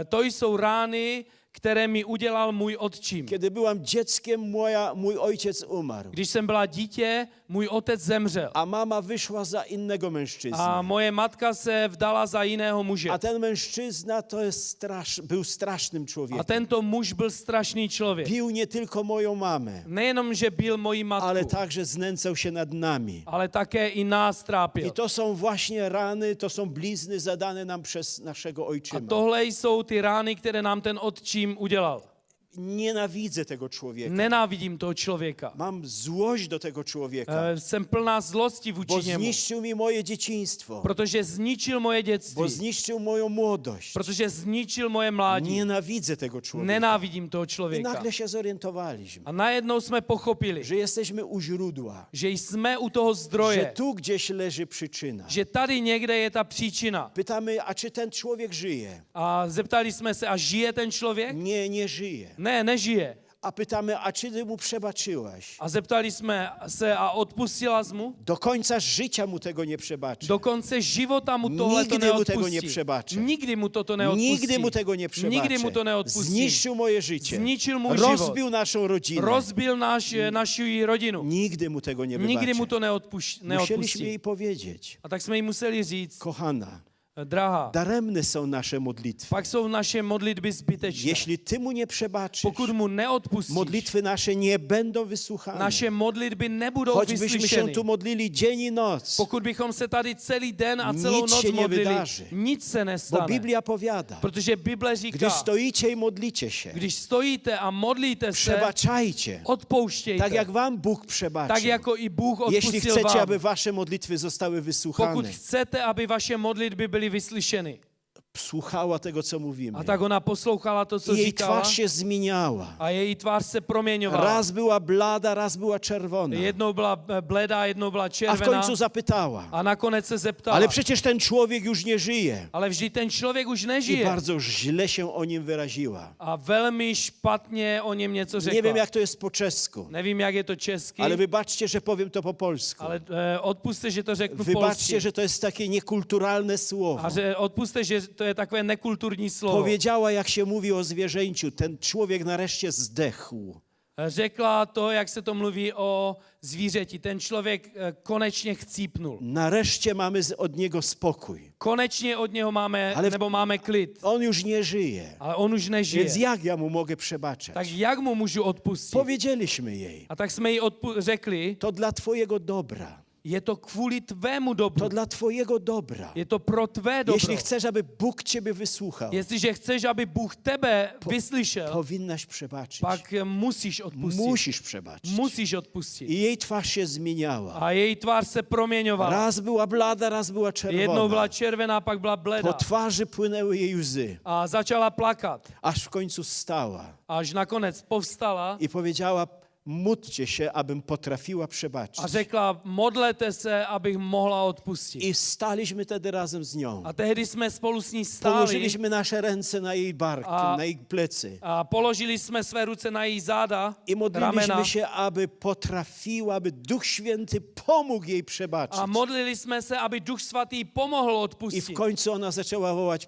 To jsou rány, které mi udělal můj otčím. Kiedy byłam dzieckiem, mój ojciec umarł, Když jsem byla dítě, můj otec zemřel. a mama wyszła za innego mężczyznę. A moje matka se vdala za jiného muže. A ten mężczyzna to jest był strasznym A człowiekiem. tento muž byl strašný člověk. Bił nie tylko moją mamę, Nejenom, že bil moji matku, ale także znęcał się nad nami. ale také i nás trápil. I to są właśnie rany, to są blizny zadane nam przez naszego A ojczyma. tohle jsou ty rány, které nám ten otčím udělal. Nienawidzę tego człowieka. Nenávidím toho člověka. Mam złość do tego człowieka, Jsem plná zlosti bo vůči němu, zniszczył mi moje dzieciństwo, protože zničil moje bo dětství, zniszczył moją młodość. protože zničil moje mládí. Nienawidzę tego człowieka. Nenávidím toho I člověka. nagle się zorientowaliśmy, A najednou jsme pochopili, że jesteśmy u źródła, že jsme u toho że zdroje, tu gdzieś leży przyczyna. že tady někde je ta příčina. Pytamy, a czy ten człowiek żyje? A zeptali jsme se, a žije ten člověk? Nie, nie żyje. Ne, nežije. A pytamy, a czy ty mu przebaczyłaś? A zeptali jsme se, a odpustila jsi mu? Do końca życia mu tego nie przebaczy. Do konce života mu tohle to Nigdy mu tego nie neodpustí. przebaczę. Nikdy mu toto neodpustí. Nigdy mu tego nie przebaczę. Nikdy mu to neodpustí. Zniszczył moje życie. Zničil můj život. Rozbił naszą rodzinę. Rozbil naši rodinu. Nigdy mu tego nie Nikdy mu wybaczę. to Musieliśmy neodpustí. jej powiedzieć, A tak jsme jí museli říct, kochana, drahá, daremne są nasze modlitwy. pak jsou naše modlitby zbytečné. Jeśli ty mu nie przebaczysz, Pokud mu neodpustíš, modlitwy nasze nie będą wysłuchane. naše modlitby nebudou Choćbyśmy się vyslyšeny. tu modlili dzień i noc, Pokud bychom se tady celý den a celou Nic noc się nie modlili, wydarzy. nic se bo nestane. Biblia powiada, Protože Bible gdy říká, stoicie i modlicie się, když stojíte a modlíte se, przebaczajcie, odpouštějte. tak jak wam Bóg Tak przebaczył. jako i Bůh Jeśli odpustil chcecie, vám. aby wasze modlitwy zostały Pokud wysłuchane, chcete, aby vaše modlitby byly vyslyšeny, słuchała tego, co mówimy. A tak ona poslouchala to, co I jej říkala. twarz się zmieniała. A její tvář se proměňovala. Raz była blada, raz była czerwona. Jednou byla bledá, jednou byla A w červená. końcu zapytała, A nakonec se zeptala. ale przecież ten człowiek już nie żyje. Ale vždyť ten člověk už I nežije. bardzo źle się o nim wyraziła. A velmi špatně o něm něco řekla. Nie wiem, jak to jest po czesku, Nevím, jak je to česky, ale wybaczcie, że powiem to po polsku. ale odpuste, že to řeknu Wybaczcie, polsky. że to jest takie niekulturalne słowo. A že odpuste, že to je takové nekulturní slovo. Powiedziała, jak się mówi o zwierzęciu, ten człowiek nareszcie zdechł. Řekla to, jak se to mluví o zvířeti. Ten člověk konečně chcípnul. Nareszcie mamy od niego spokój. Konečně od něho máme, Ale nebo máme klid. On już nie żyje. Ale on už nežije. Więc jak ja mu mogę przebaczać? Tak jak mu můžu odpustit? Powiedzieliśmy jej, A tak jsme jí řekli, to dla twojego dobra. je to kvůli tvému To dobru. dla twojego dobra. Je to pro tvé dobro. Jeśli chcesz, aby Bóg ciebie wysłuchał, Jestliže chceš, aby Bůh tebe vyslyšel, powinnaś przebaczyć. pak musíš odpustit. Musisz przebaczyć. Musíš odpustit. I jej twarz się zmieniała. A její tvář se proměňovala. Raz była blada, raz była Jednou byla czerwona. červená, pak byla Po bledá. twarzy płynęły jej łzy, A začala plakat. aż w końcu stała Až nakonec povstala i powiedziała, módlcie się, abym potrafiła przebaczyć. a řekla, modlete se, abych mohla odpustit. I staliśmy wtedy razem z nią. A tehdy jsme spolu s ní stáli Położyliśmy nasze ręce na jej bark, A- na jej plecy. a položili jsme své ruce na její záda, I ramena modliliśmy się, aby potrafiła, aby Duch Święty pomógł jej przebaczyć. a modlili jsme se, aby Duch Svatý pomohl I w odpustit. końcu ona zaczęła wołać,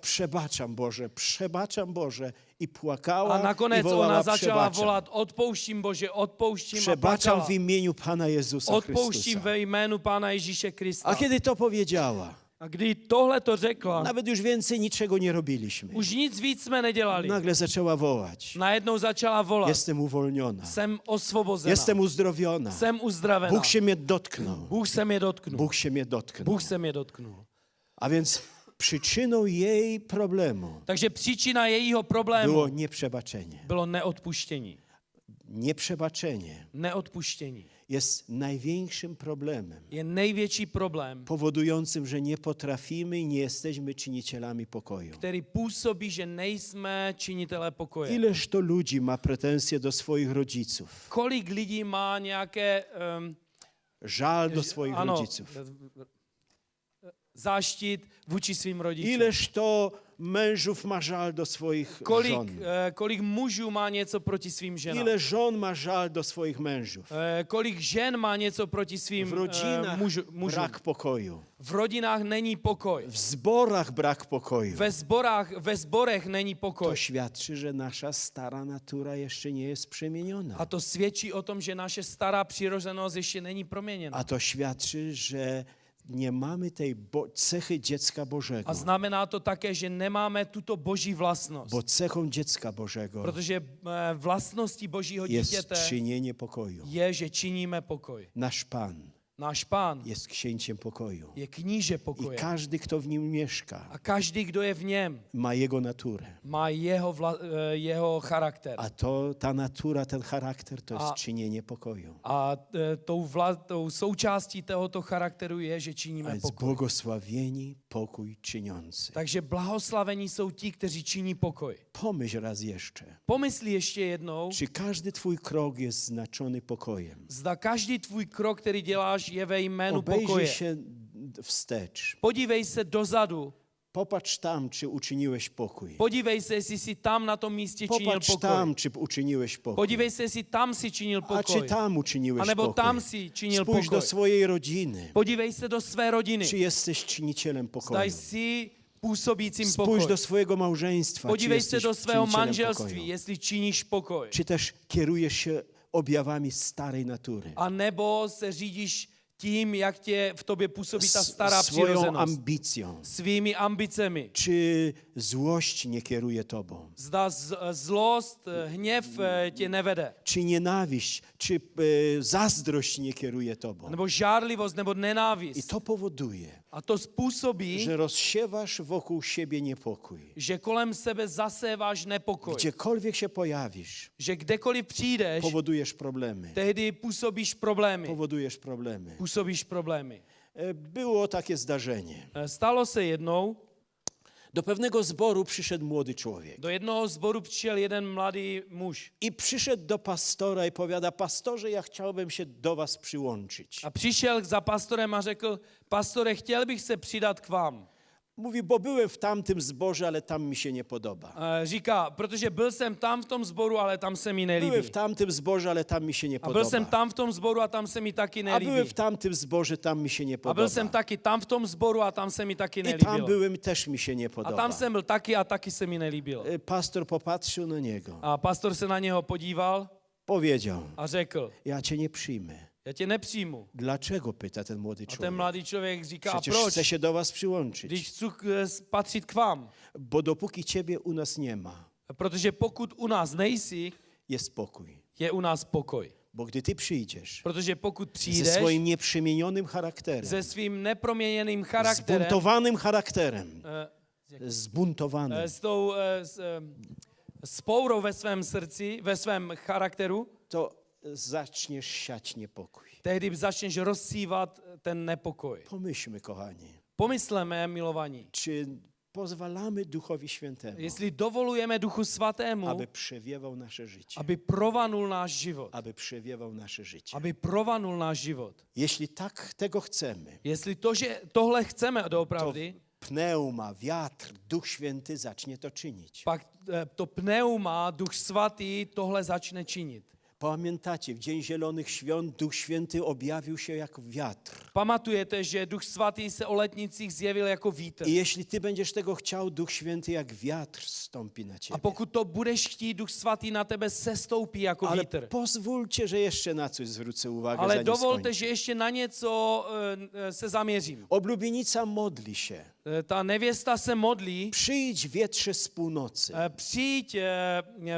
przebaczam Boże. I płakała A i nakonec wołała, ona začala przebaczam. volat, odpouštím Bože, odpouštím a Przebaczam plakala. w imieniu Pana Jezusa Odpouštím Chrystusa. ve jménu Pána Ježíše Krista. A kiedy to powiedziała, A když tohle to řekla, nawet już więcej niczego nie robiliśmy. už nic víc jsme nedělali. Nagle zaczęła wołać, Najednou začala volat. jestem uwolniona, Jsem osvobozena. jestem uzdrowiona, Jsem uzdravena. Bóg się mnie dotknął, Bůh se mě dotknul. Bóg się mnie dotknął. Bůh se mě dotknul. A więc przyczyną jej problemu Takže příčina jejího problému było nieprzebaczenie. bylo neodpuštění. Nieprzebaczenie Neodpuštění jest największym problemem je největší problém, powodującym, że nie potrafimy i nie jesteśmy czynicielami pokoju. který působí, že nejsme činitelé pokoje. Ileż to ludzi ma pretensje do swoich rodziców, Kolik lidí má nějaké żal do swoich ano, rodziców. záštit vůči svým rodičům. Ileż to mężów ma żal do swoich żon. Kolik mužů má něco proti svým ženám. Ile żon ma żal do swoich mężów. Kolik žen má něco proti svým W rodzinach mužům. brak pokoju. V rodinách není pokoj. W zborach brak pokoju. Ve zborech není To pokoj. świadczy, że nasza stara natura jeszcze nie jest przemieniona. A to svědčí o tom, že naše stará přirozenost ještě není proměněna. A to świadczy, że nie mamy tej cechy dziecka Bożego. A znamená to také, že nemáme tuto boží vlastnost. Bo cechą dziecka Bożego Protože vlastností božího jest dítěte czynienie pokoju. je, že činíme pokoj. Nasz Pan Náš Pán jest księciem pokoju. je kníže I pokoje. każdy, kto w nim mieszka, A každý, kdo je v něm, ma jego naturę. má jeho charakter. A ta natura, ten charakter to jest A- czynienie pokoju. A tou součástí tohoto charakteru je, že A činíme więc pokoj. błogosławieni pokój czyniący. Takže blahoslavení jsou ti, kteří činí pokoj. Pomyśl raz jeszcze, Pomyslí ještě jednou, czy każdy twój krok jest znaczony pokojem. zda každý tvůj krok, který děláš, je ve jménu Obejrzyj pokoje. się wstecz. Podívej se dozadu. Popatrz tam, czy uczyniłeś pokój. Podívej se, jestli jsi tam na tom místě činil Popatrz pokoj. tam, czy uczyniłeś pokój. Podívej se, jestli tam si činil A czy pokoj. tam uczyniłeś A nebo pokój. tam si činil Spójrz do pokoj. swojej rodziny. Podívej se do své rodiny. Czy jesteś czynicielem Zda pokoju? jsi působícím Spójrz pokoj. do swojego małżeństwa. Czy Podívej se jesteś do svého czynicielem manželství, pokoju? jestli činíš pokoj. Czy też kierujesz się objawami starej natury? A nebo se řídíš tím, jak tě v tobě působí ta stará Swoją přirozenost. ambicją. Svými ambicemi. Czy złość nie kieruje tobą? Zda zlost, hněv tě nevede. Czy nienawiść, czy zazdrość nie kieruje tobą? Nebo žárlivost, nebo I nenávist. to powoduje, A to způsobí, że rozsiewasz wokół siebie niepokój. že kolem sebe zaséváš nepokoj. Gdziekolwiek się pojawisz, Že kdekoliv přijdeš, powodujesz problemy. tehdy působíš problémy. Powodujesz problemy. Působíš problémy. Było takie zdarzenie. Stalo se jednou, Do pewnego zboru przyszedł młody człowiek. Do jednoho zboru přišel jeden mladý muž. I przyszedł do pastora i powiada, pastorze, ja chciałbym się do was przyłączyć. A přišel za pastorem a řekl, pastore, chtěl bych se přidat k vám. Mówi, bo byłem w tamtym zborze, ale tam mi się nie podoba. Říká, protože byl jsem tam v tom zboru, ale tam se mi nelíbí. Byłem w tamtym zborze, ale tam mi się nie A byl jsem podoba. tam v tom zboru a tam se mi taky A byłem nelíbí. w tamtym zborze, tam mi się nie A podoba. byl jsem taky tam v tom zboru a tam se mi taky I tam nelíbilo. byłem, też mi się nie A podoba. tam jsem byl taky a taky se mi nelíbilo. Pastor popatrzył na niego. A pastor se na něho podíval Powiedział, a řekl, ja cię nie przyjmę. já tě nepřijmu. Dlaczego, pyta ten młody A ten człowiek. mladý člověk říká, a Przecież proč? chcę się do was przyłączyć. Když chci patřit k vám. Bo dopóki ciebie u nas nie ma, Protože pokud u nás nejsi, jest spokój. je u nás pokoj. Bo gdy ty przyjdziesz Protože pokud ze přijdeš swoim nieprzemienionym charakterem, se svým neproměněným charakterem, zbuntowanym charakterem, eh, zbuntowanym, s pourou ve svém srdci, ve svém charakteru, to zaczniesz siać niepokój. tehdy začneš rozsívat ten nepokoj. Pomyślmy, kochani, Pomysleme, milovaní, czy pozwalamy Duchowi Świętemu, jestli dovolujeme Duchu Svatému, aby przewiewał nasze życie, aby provanul náš život. aby przewiewał nasze życie. Aby provanul náš život. Jeśli tak tego chcemy, Jestli to, že tohle chceme to doopravdy, pneuma, wiatr, Duch Święty zacznie to czynić. pak to pneuma, Duch Svatý, tohle začne činit. Pamiętacie, w Dzień Zielonych Świąt Duch Święty objawił się jak wiatr. Pamatujete, že Duch Svatý se o letnicích zjevil jako vítr. I jeśli ty będziesz tego chciał, Duch Święty jak wiatr stąpi na A ciebie. pokud to budeš chtít, Duch Svatý na tebe sestoupí jako Ale vítr. pozwólcie, że jeszcze na coś zwrócę uwagę, Ale zanim dovolte, skończę. že ještě na něco se zaměřím. Oblubienica modli się. Ta nevěsta se modlí, Przyjdź wietrze z północy přijď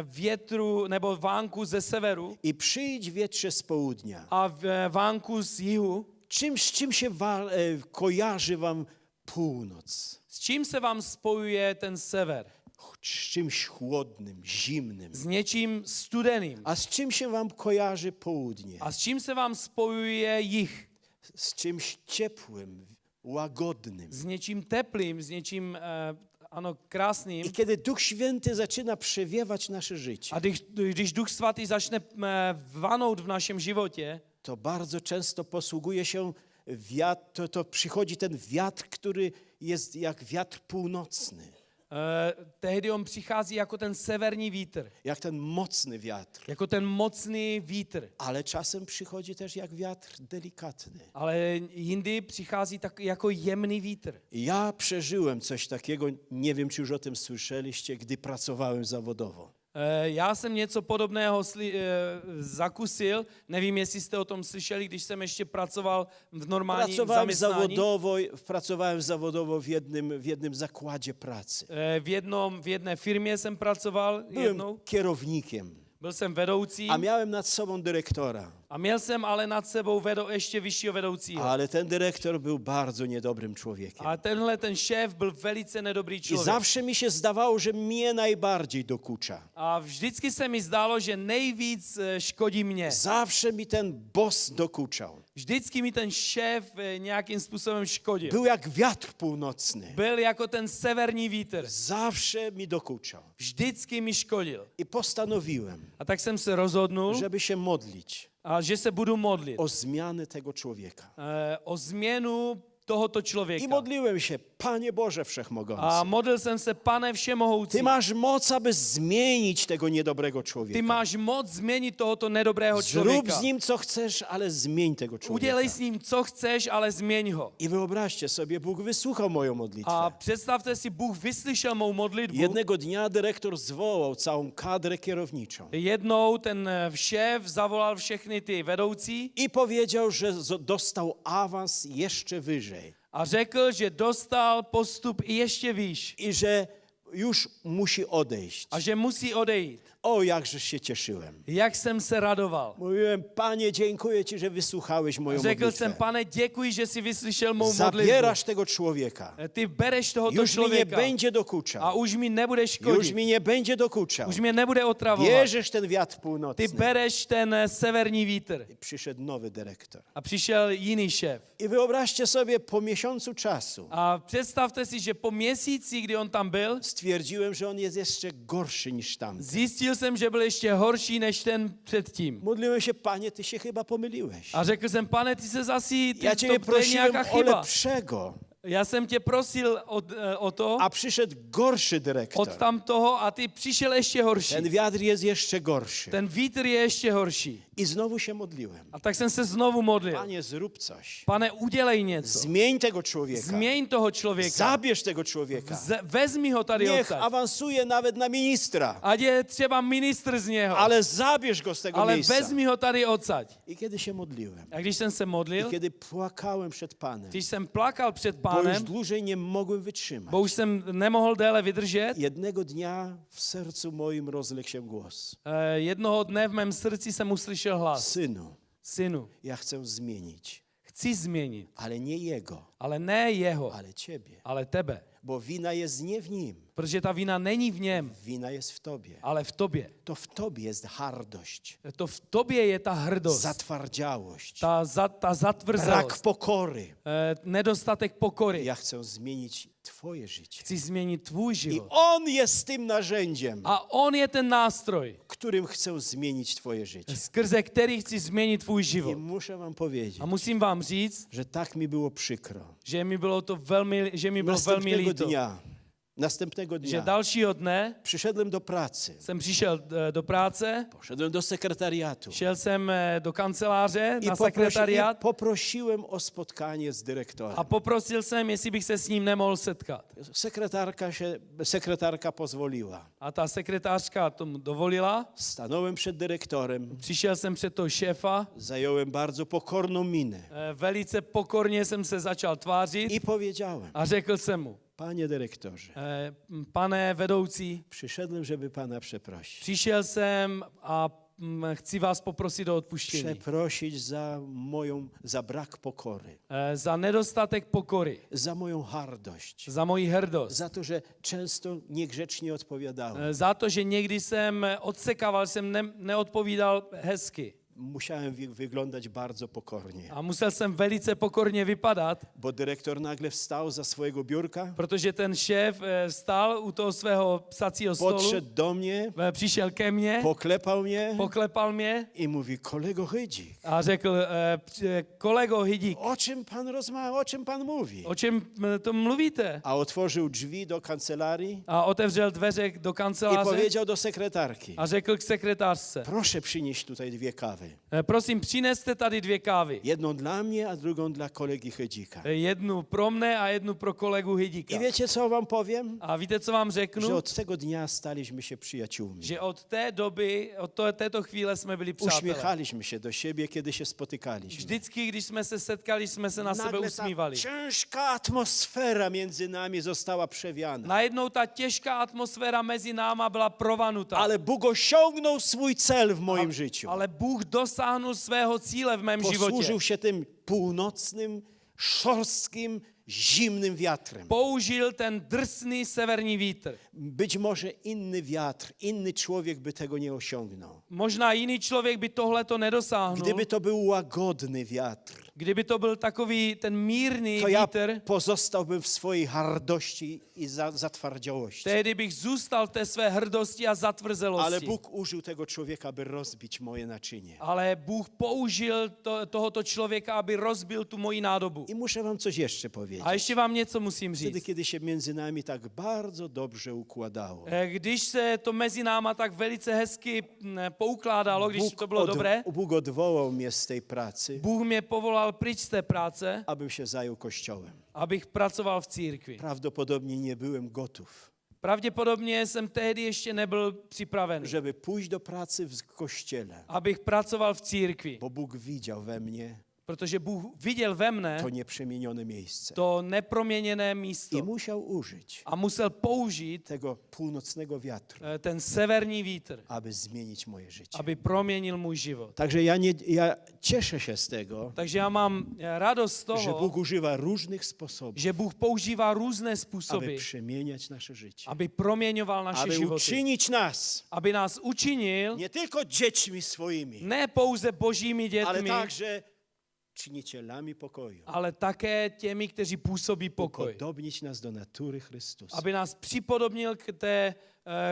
větru nebo vánku ze severu i przyjdź wietrze z południa. a vánku z jihu. Z czym się kojarzy wam północ? S čím se vám spojuje ten sever? Z czymś chłodnym, zimnym. S něčím studeným. A z czym się wam kojarzy południe? A s čím se vám spojuje jih? Z czymś ciepłym, łagodnym. S něčím teplým, s něčím ano, krásným. I kiedy Duch Święty zaczyna przewiewać nasze życie, A když Duch Svatý začne vanout v našem životě, to bardzo często posługuje się wiatr, to przychodzi ten wiatr, który jest jak wiatr północny, tehdy on přichází jako ten severní vítr, jak ten mocny wiatr. jako ten mocný vítr. Ale czasem przychodzi też jak wiatr delikatny. Ale jindy přichází tak jako jemný vítr. Ja przeżyłem coś takiego, nie wiem, czy już o tym słyszeliście, gdy pracowałem zawodowo. Já jsem něco podobného zakusil, nevím, jestli jste o tom slyšeli, když jsem ještě pracoval v normálním zaměstnání. Pracowałem zawodowo w jednym zakładzie pracy. V jedné firmě jsem pracoval Byłem jednou, kierownikiem, byl jsem vedoucí a miałem nad sobą dyrektora. a měl jsem ale nad sebou ještě vyššího vedoucího. Ale ten dyrektor był bardzo niedobrym człowiekiem. A ten šéf byl velice nedobrý I člověk. zawsze mi się zdawało, że mnie najbardziej dokucza. A vždycky se mi zdálo, že nejvíc škodí mě. Zawsze mi ten boss dokuczał. Vždycky mi ten šéf nějakým způsobem škodil. Był jak wiatr północny. Byl jako ten severní vítr. Zawsze mi dokuczał. Vždycky mi škodil. I postanowiłem, A tak jsem se rozhodnul, żeby się modlić a že se budu modlit o zmianę tego człowieka. o změnu tohoto I člověka. modliłem się, Panie Boże A Wszechmogący. modlil jsem se, Pane Všemohoucí, Ty masz moc, aby zmienić tego niedobrego ty człowieka. máš moc změnit tohoto nedobrého Zrób člověka. z nim co chcesz, ale zmień tego człowieka. Udělej s ním, co chceš, ale změň ho. I wyobraźcie sobie, Bóg wysłuchał moją modlitwę. A představte si, Bůh vyslyšel mou modlitbu. Jednego dnia dyrektor zwołał całą kadrę kierowniczą Jednou ten šéf zavolal všechny ty vedoucí i powiedział, że dostał awans jeszcze wyżej a řekl, že dostal postup i ještě výš i że już musi odejść. a že musí odejít. O, jakżeż się cieszyłem. Jak jsem se radoval. Mówiłem, Panie, dziękuję Ci, że wysłuchałeś moją Řekl modlitwę. jsem, Pane, děkuji, že jsi vyslyšel mou modlitbu. Zabierasz tego człowieka. Ty bereš tohoto Już mi nie člověka będzie a dokuczał. už mi nebudeš Już škodit. mi nie będzie dokuczał. Už mě nebude otravovat. Bierzesz ten wiatr Ty północny. bereš ten severní vítr. I przyszedł nowy dyrektor. A přišel jiný šéf. I wyobraźcie sobie, po miesiącu czasu A představte si, že po měsíci, kdy on tam byl, stwierdziłem, że on jest jeszcze gorszy niż tamten. zjistil jsem, že byl ještě horší než ten předtím. Modliłem się, Panie, Ty się chyba pomyliłeś. A řekl jsem, pane, ty se zasi, Ja Ciebie to je prosiłem nějaká o chyba. lepszego, Já jsem tě prosil o to, a przyszedł gorszy dyrektor. od tam toho a ty přišel ještě horší. Ten wiatr jest ještě gorszy. Ten vítr je ještě horší. I znowu się modliłem. A tak jsem se znovu modlil. Panie, zrób coś. Pane, udělej něco. Zmień tego człowieka. Změň toho člověka. Zabierz tego człowieka. Vezmi ho tady Niech odsaď. awansuje nawet na ministra. Ať je třeba ministr z něho. Ale zabierz go z tego Ale miejsca. vezmi ho tady odsaď. I kiedy się modliłem, A když jsem se i modlil, kiedy płakałem przed Panem, když jsem plakal před bo już pánem, dłużej nie mogłem wytrzymać. bo už jsem nemohl déle vydržet, Jednego dnia w sercu moim rozległ się głos. jednoho dne v mém srdci jsem uslyšel hlas. Synu, Synu, ja chcę zmienić, chci změnit, ale nie jego, ale ne jeho, ale ciebie. ale tebe. Bo wina jest nie w nim, Protože ta vina není v něm, wina jest w tobie. ale v tobě. To w tobie jest hardość, To v tobě je ta hrdost, zatwardziałość, ta brak zatvrzelost, pokory. nedostatek pokory. Ja chcę zmienić twoje życie. Chci změnit tvůj I život. on jest tym narzędziem, A on je ten nástroj, którym chcę zmienić twoje życie. skrze který chci změnit tvůj I život. muszę wam powiedzieć, A musím vám říct, że tak mi było przykro. že mi bylo velmi líto. Następnego Že dnia dalšího dne przyszedłem do pracy, jsem přišel do práce, poszedłem do sekretariatu šel jsem do kanceláře i na sekretariát poprosiłem o spotkanie z dyrektorem. a poprosil jsem, jestli bych se s ním nemohl setkat. Sekretarka pozwoliła. A ta sekretářka tomu dovolila. Stanąłem przed dyrektorem, Přišel jsem před toho šéfa, zająłem bardzo pokorną minę velice pokorně jsem se začal tvářit i powiedziałem, a řekl jsem mu, panie dyrektorze, pane vedoucí, przyszedłem, żeby pana przeprosić. přišel jsem a chci vás poprosit o odpuštění. Przeprosić za brak pokory, Za nedostatek pokory, za moją hardość, za moji hrdost, za to, że często niegrzecznie odpowiadałem. za to, že někdy jsem odsekával, jsem neodpovídal hezky. Musiałem wyglądać bardzo pokornie, A musel jsem velice pokorně vypadat, bo dyrektor nagle wstał za swojego biurka, protože ten šéf stál u toho svého psacího stolu, podszedł do mnie, přišel ke mně, poklepał mnie poklepal mě i mówi, kolego Hydzik, a řekl, kolego Hydík, o czym pan rozmawia, o czym pan mówi? o čem to mluvíte? A otworzył drzwi do kancelarii A otevřel dveře do i kanceláře powiedział do sekretarki, a řekl k sekretářce, proszę przynieść tutaj 2 kawy. prosím, přineste tady 2 kávy. Jedną dla mnie, a drugą dla kolegi Hydzika. Jednu pro mne a jednu pro kolegu Hydíka. I wiecie, co wam powiem? A víte, co vám Że řeknu? od tego dnia staliśmy się przyjaciółmi. Že od té doby, této chvíle jsme byli přátelé. Uśmiechaliśmy się do siebie, kiedy się spotykaliśmy. Vždycky, když jsme se setkali, jsme se na sebe Nagle ta usmívali. ciężka atmosfera między nami została przewiana. Najednou ta těžká atmosféra mezi náma byla provanutá. Ale Bóg osiągnął swój cel w moim życiu. Ale Bůh dosáhnul svého cíle v mém životě. Posłużył się tym północnym, szorstkim, zimnym wiatrem. Použil ten drsný severní vítr. Być może inny wiatr, inny człowiek by tego nie osiągnął. Možná jiný člověk by tohleto nedosáhnul. Gdyby to był łagodny wiatr, Kdyby to byl takový ten mírný to ja vítr, pozostałbym w swojej hardości i zatwardziałości. tehdy bych zůstal v té své hrdosti a zatvrzelosti. Ale Bóg użył tego człowieka, by rozbić moje naczynie. Ale Bůh použil tohoto člověka, aby rozbil tu moji nádobu. I muszę wam coś jeszcze powiedzieć. A ještě vám něco musím Wtedy, říct. kiedy się między nami tak bardzo dobrze układało. Když se to mezi náma tak velice hezky poukládalo, když to bylo dobré, Bóg odwołał mnie z tej pracy, Bůh mě povolal pryč z té práce, abym się zajął Kościołem. abych pracoval v církvi. Prawdopodobnie nie byłem gotów, Pravděpodobně jsem tehdy ještě nebyl připraven, żeby pójść do pracy w Kościele, abych pracoval v církvi. bo Bůh widział we mnie Protože Bůh viděl ve mne to nieprzemienione miejsce. to neproměněné I místo musiał użyć a musel použít tego północnego wiatru, ten severní vítr, aby zmienić moje życie. aby proměnil můj život. Także ja cieszę się z tego, Takže já mám radost z że Bóg toho, używa różnych sposobów, že Bůh používá různé aby způsoby, przemieniać nasze życie, aby proměňoval naše aby životy. uczynić nas Aby nás učinil nie tylko dziećmi swoimi, ne pouze božími ale dětmi, także czynicielami pokoju. ale také těmi, kteří působí pokoj. Upodobnić nas do natury Chrystusa. Aby nás připodobnil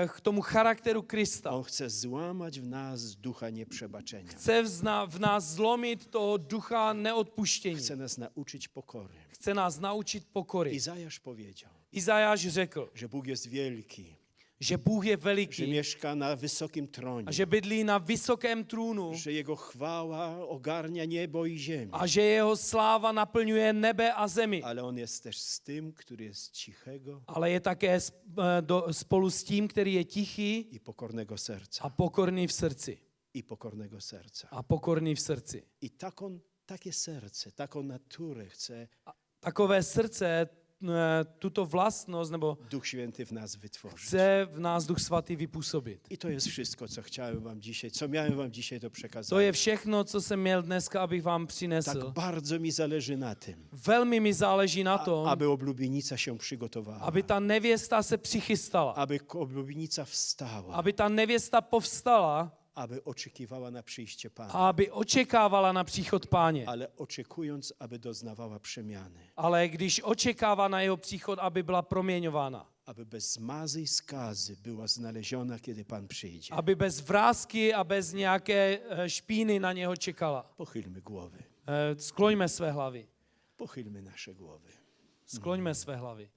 k tomu charakteru Krista. On chce złamać w nas ducha nieprzebaczenia. Chce v nás zlomit toho ducha neodpuštění. Chce nas nauczyć pokory. Chce nás naučit pokory. Izajasz powiedział, Izajáš řekl, że Bóg jest wielki, že Bůh je że veliký mieszka na wysokim tronie, a že bydlí na vysokém trůnu że Jego chwała ogarnia niebo i ziemię. a že jeho sláva naplňuje nebe a zemi. Ale On jest też z tym, który jest cichego Ale je také spolu s tím, který je tichý i pokornego serca. a pokorný v srdci. I pokornego serca. A pokorný v srdci. I takie serce, taką naturę chce Takové srdce, tuto vlastnost, nebo Duch Święty w nas wytworzyć. chce v nás Duch Svatý vypůsobit. I to jest wszystko, co chciałem wam dzisiaj, co miałem wam dzisiaj do To przekazania. je všechno, co jsem měl dneska, abych vám Tak přinesl. bardzo mi zależy na tym, Velmi mi záleží na tom, aby oblubienica się przygotowała, aby ta nevěsta se přichystala, aby oblubienica wstała, aby ta nevěsta povstala aby oczekiwała na przyjście Pana, a aby očekávala na příchod Páně. ale oczekując, aby doznawała przemiany, Ale když očekává na jeho příchod, aby byla proměňována. aby bez zmazy i skazy była znaleziona, kiedy Pan przyjdzie. Aby bez vrásky a bez nějaké špíny na něho čekala. Pochylmy głowy, Skloňme své hlavy. pochylmy nasze głowy. Skloňme své hlavy.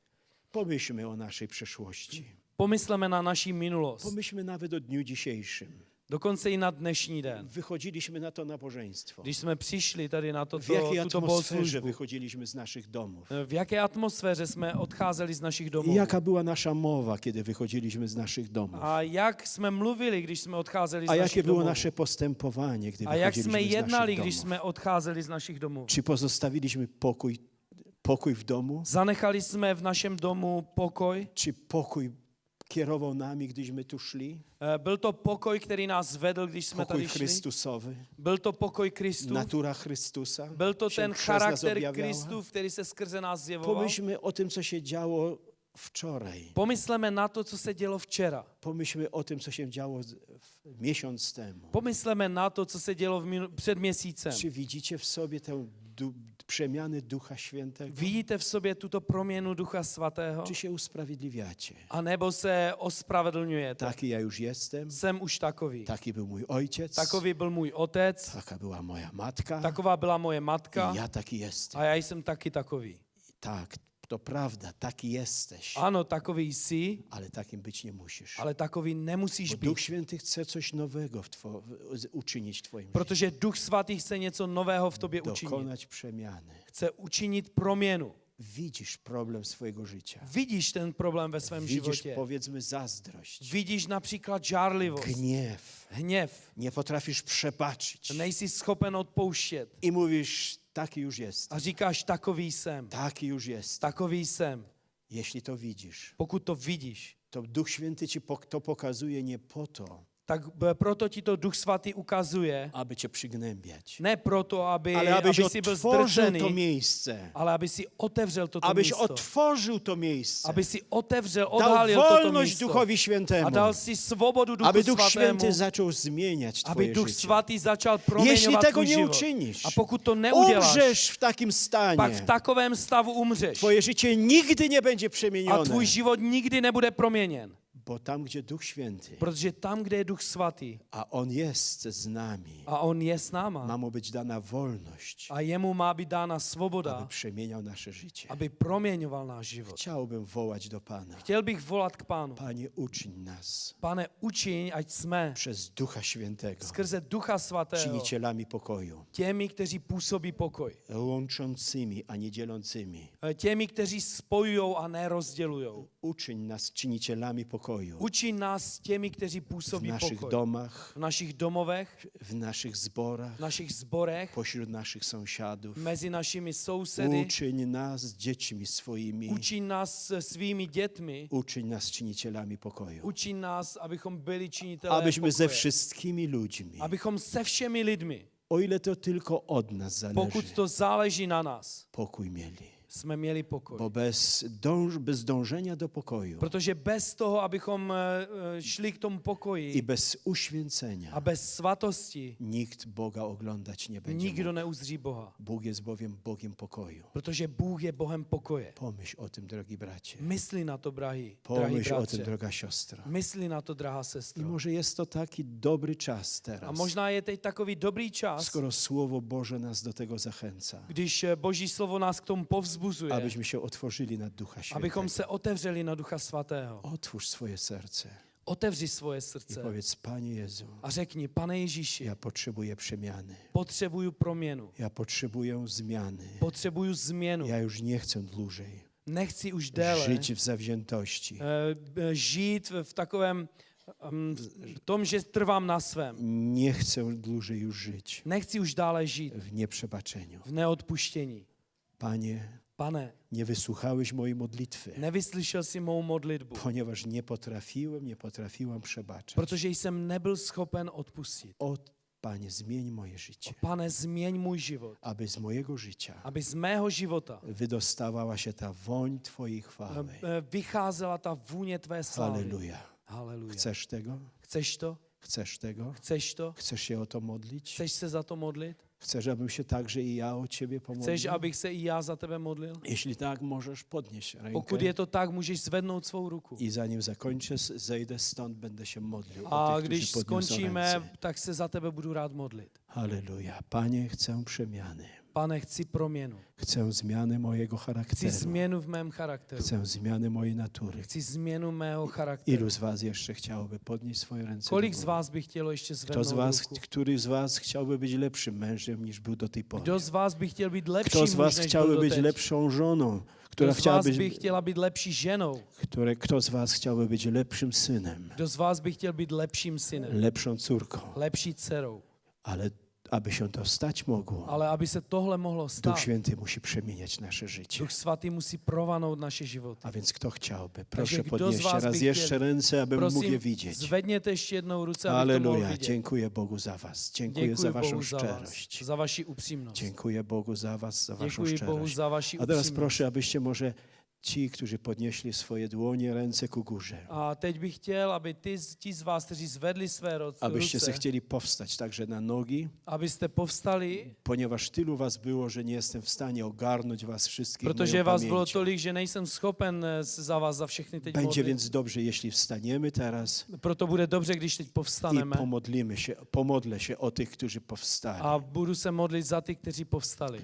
Pomyślmy o naszej przeszłości. Pomysleme na naší minulost. Pomyślmy nawet o dniu dzisiejszym. Dokonce i na dnešní den. Wychodziliśmy na to nabożeństwo. Když jsme přišli tady na W jakiej tuto atmosferze bohoslužbu, wychodziliśmy z naszych domów? v jaké atmosféře jsme odcházeli z našich domů. I jaka była nasza mowa, kiedy wychodziliśmy z naszych domów? A jak jsme mluvili, když jsme odcházeli z A jakie našich było domů. nasze postępowanie, gdy A jak jsme wychodziliśmy z jednali, naszych když domów? jsme odcházeli z našich domů. Czy pozostawiliśmy pokój w domu? Zanechali jsme v našem domu pokoj. Czy pokój kierował nami, gdyśmy tu szli? Byl to pokoj, který nás vedl, když jsme Pokój tady šli. Chrystusowy, Byl to pokoj Kristův. natura Chrystusa Byl to się ten przez nas charakter objawiała? Kristův, který se skrze nás zjevoval. Pomyślmy o tym, co się działo wczoraj. Pomysleme na to, co se dělo včera. Pomyślmy o tym, co się działo miesiąc temu. Pomysleme na to, co se dělo před měsícem. Czy widzicie w sobie tę przemiany Ducha Świętego? Vidíte v sobě tuto proměnu Ducha Svatého? Czy się usprawiedliwiacie? A nebo se ospravedlňujete? Taki ja już jestem, Jsem už takový. taki był mój ojciec, Takový byl můj otec, taka była moja matka taková byla moje matka i ja taki jestem. a já jsem taky takový. Tak, to prawda, taki jesteś, Ano, takový jsi, ale takim być nie musisz. ale takový nemusíš Bo být. Duch Święty chce coś nowego uczynić w twoim Protože Duch Svatý chce něco nového v tobě życiu, učinit. dokonać przemiany. Chce učinit proměnu. Widzisz problem swojego życia. Vidíš ten problém ve svém Widzisz, životě. powiedzmy, zazdrość, Vidíš například žárlivost, gniew. hněv. Nie potrafisz przebaczyć. Nejsi schopen odpouštět. I mówisz, taki już jest, A říkáš, takový jsem, taki już jest. takový jsem. Jeśli to widzisz, Pokud to vidíš, to Duch Święty ci to pokazuje nie po to, tak proto ti to Duch Svatý ukazuje, aby cię przygnębiać, ne proto, aby ale abyś si byl otworzył to zdržený, miejsce, ale aby si otevřel toto abyś místo. otworzył to miejsce, Aby si otevřel, dał odhalil toto wolność místo. Duchowi A Świętemu, dal si svobodu Duchu aby Duch Svatému, Święty zaczął zmieniać aby twoje Duch życie. Svatý začal Jeśli proměňovat tego tvůj nie život. uczynisz, A pokud to neuděláš, umrzesz w takim pak stanie, v takovém stavu umřeš. twoje życie nigdy nie będzie A przemienione, tvůj život nikdy nebude proměněn. bo tam, gdzie Duch Święty, Protože tam, kde je Duch Svatý a On jest z nami, a On je s náma ma mu być dana wolność, a jemu má být dána aby svoboda, przemieniał nasze życie. aby proměňoval náš život. Chciałbym wołać do Pana. Chtěl bych volat k Pánu. Panie, uczyń nas Pane, učiň, ať jsme przez Ducha Świętego skrze Ducha Svatého czynicielami pokoju, těmi, kteří působí pokoj. łączącymi, a nie dzielącymi. Těmi, kteří spojují a nerozdělují. Uczyń nas czynicielami pokoju. pokoju Učiň nás těmi, kteří w působí naszych pokoj. domach, V našich domovech, w naszych zborach, v našich zborech, pośród naszych sąsiadów. mezi našimi sousedy. Uczyń nas dziećmi swoimi, Učiň nás svými dětmi. uczyń nas czynicielami pokoju. Učiň nás, abychom byli činitelé Abyśmy ze pokoje. wszystkimi ludźmi, Abychom se všemi lidmi, o ile to tylko od nas zależy, pokud to záleží na nás, pokój mieli. jsme měli pokoj. Bo bez dążenia do pokoju Protože bez toho, abychom šli k tomu i pokoji bez uświęcenia a bez svatosti, nikt Boga oglądać nie będzie nikdo mógł. neuzří Boha. Bóg jest bowiem Bogiem pokoju. Protože Bůh je Bohem pokoje. Pomyśl o tym, drogi bracie. Mysli na to, drahý Pomyśl o bratře. tym, droga siostro. Mysli na to, drahá I sestro. może jest to taki dobry czas A teraz, možná je teď takový dobrý čas, skoro Słowo Boże nas do tego zachęca, když Boží slovo nás k tomu povzbuzuje, abyśmy się otworzyli na Ducha abychom Świętego. se otevřeli na Ducha Svatého. Otwórz swoje serce Otevři svoje i srdce powiedz, Panie Jezu, a řekni, Pane Ježíši, ja potrzebuję przemiany. potřebuju proměnu, Ja potrzebuję zmiany. potřebuju změnu. Ja już nie chcę dłużej Nechci už déle żyć w zawziętości. žít v takovém v tom, že trvám na svém. Nie chcę dłużej już żyć Nechci už dále žít w nieprzebaczeniu. v neodpuštění. Panie, Pane, nie wysłuchałeś mojej modlitwy, nevyslyšel si mou modlitbu, ponieważ nie potrafiłam przebaczać. protože jsem nebyl schopen odpustit. O, Panie, zmień moje życie, Pane, změň můj život, aby z mojego życia aby z mého života wydostawała się ta woń Twojej chwały. vycházela ta vůně tvé slávy. Halleluja. Haleluja. Chcesz tego? Chceš to? Chcesz tego? Chceš to? Chcesz się o to modlić? Chceš se za to modlit? Chcesz, abym się także i ja o Ciebie Chceš, pomodlił? abych se i já za tebe modlil? Jeśli tak, możesz podnieść Pokud rękę je to tak, můžeš zvednout svou ruku. i zanim zakończę, zejdę stąd, będę się modlił A o tych, když którzy podniosą skončíme, ręce. tak se za tebe budu rád modlit. Halleluja. Panie, chcę przemiany. Pane, chci proměnu. Chcę zmiany mojego Chci charakteru. změnu v mém charakteru. Chcę zmiany mojej natury. Chci změnu mého charakteru. Ilu z was jeszcze chciałoby podnieść swoje ręce Kolik do z góry? vás by chtělo ještě Kto z zvednout was, ruku? który z was chciałby być lepszym mężem niż był do tej pory? Kdo z vás by chtěl být lepší Kto z was muž, než byl chciałby być doteď? lepszą żoną? Kdo Która z chciała vás by być, chtěla být lepší ženou? kto z was chciałby być lepszym synem? Kdo z vás by chtěl být lepším synem? Lepszą córką? Lepší dcerou? Ale aby się to stać mogło, Ale aby se tohle mohlo Duch stát, Święty musi przemieniać nasze życie. Duch Svatý musí provanout naše životy. A więc kto chciałby? Proszę kdo z podnieście was raz by jeszcze chtěli? ręce, abym mógł je Prosím, widzieć. zvedněte ještě jednou ruce, abych to mohl Aleluja. vidět. Dziękuję Bogu za was. Dziękuję za Děkuji waszą Bohu za vás, szczerość. za vaši upřímnost. Dziękuję Bogu za was, za waszą Děkuji Bohu szczerość. za vaši A teraz upřímnost. proszę, abyście może ci, którzy podnieśli swoje dłonie, ręce ku górze, A teď bych chtěl, aby ti z vás, kteří zvedli své abyście se ruce, chcieli powstać także na nogi, abyste povstali, ponieważ tylu was było, że nie jestem w stanie ogarnąć was wszystkich protože moją vás bylo pamięcią. tolik, že nejsem schopen za vás za všechny teď Będzie modlit. więc dobrze, jeśli wstaniemy teraz Proto bude dobře, když teď i povstaneme pomodlę się o tych, którzy powstali. a budu se modlit za ty, kteří povstali.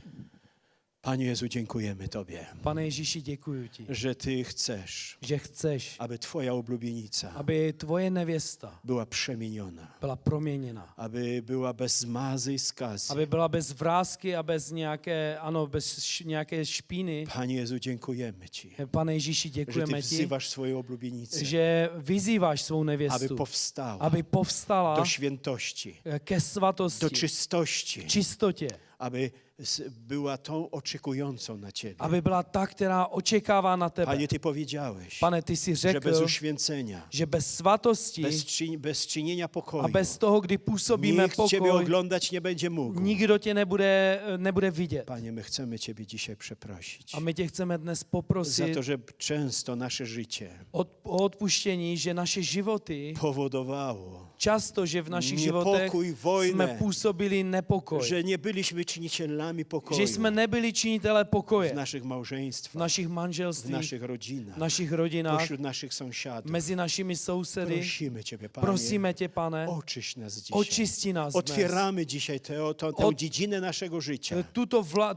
Panie Jezu, dziękujemy Tobie, Pane Ježíši, děkuji ti, że Ty chcesz, že chceš, aby Twoja oblubienica aby tvoje nevěsta była przemieniona, byla proměněna. aby była bez zmazy i skazy. Aby byla bez vrásky a bez nějaké, nějaké špíny. Panie Jezu, dziękujemy Ci, Pane Ježíši, że Ty děkujeme ti, wzywasz swoją oblubienicę, že vyzýváš svou aby nevěstu, powstała aby povstala do świętości, ke svatosti, do czystości, čistotě, aby była tą oczekującą na Ciebie. aby byla ta, která očekává na tebe. Panie, Ty powiedziałeś, Pane, ty jsi że bez řekl, uświęcenia, že bez svatosti bez czynienia pokoju, a bez toho, kdy působíme nikt Ciebie pokoj, oglądać nie będzie mógł. nikdo tě nebude vidět. Panie, my chcemy Ciebie dzisiaj przeprosić A my tě chceme dnes za poprosit to, że często nasze życie o odpuštění, že naše životy, powodowało, často, že v našich životech niepokój, wojnę, jsme působili nepokoj. że nie byliśmy czynicielami pokoju Že jsme nebyli činitelé w pokoje naszych v małżeństwach, našich w manželstvích, naszych rodzinach, v našich rodinách, pośród naszych sąsiadów. mezi našimi sousedy. Prosimy Ciebie, Panie, Prosíme tě, Pane, oczyść nas dzisiaj. očisti nás dnes. Otwieramy dzisiaj tę dziedzinę naszego życia.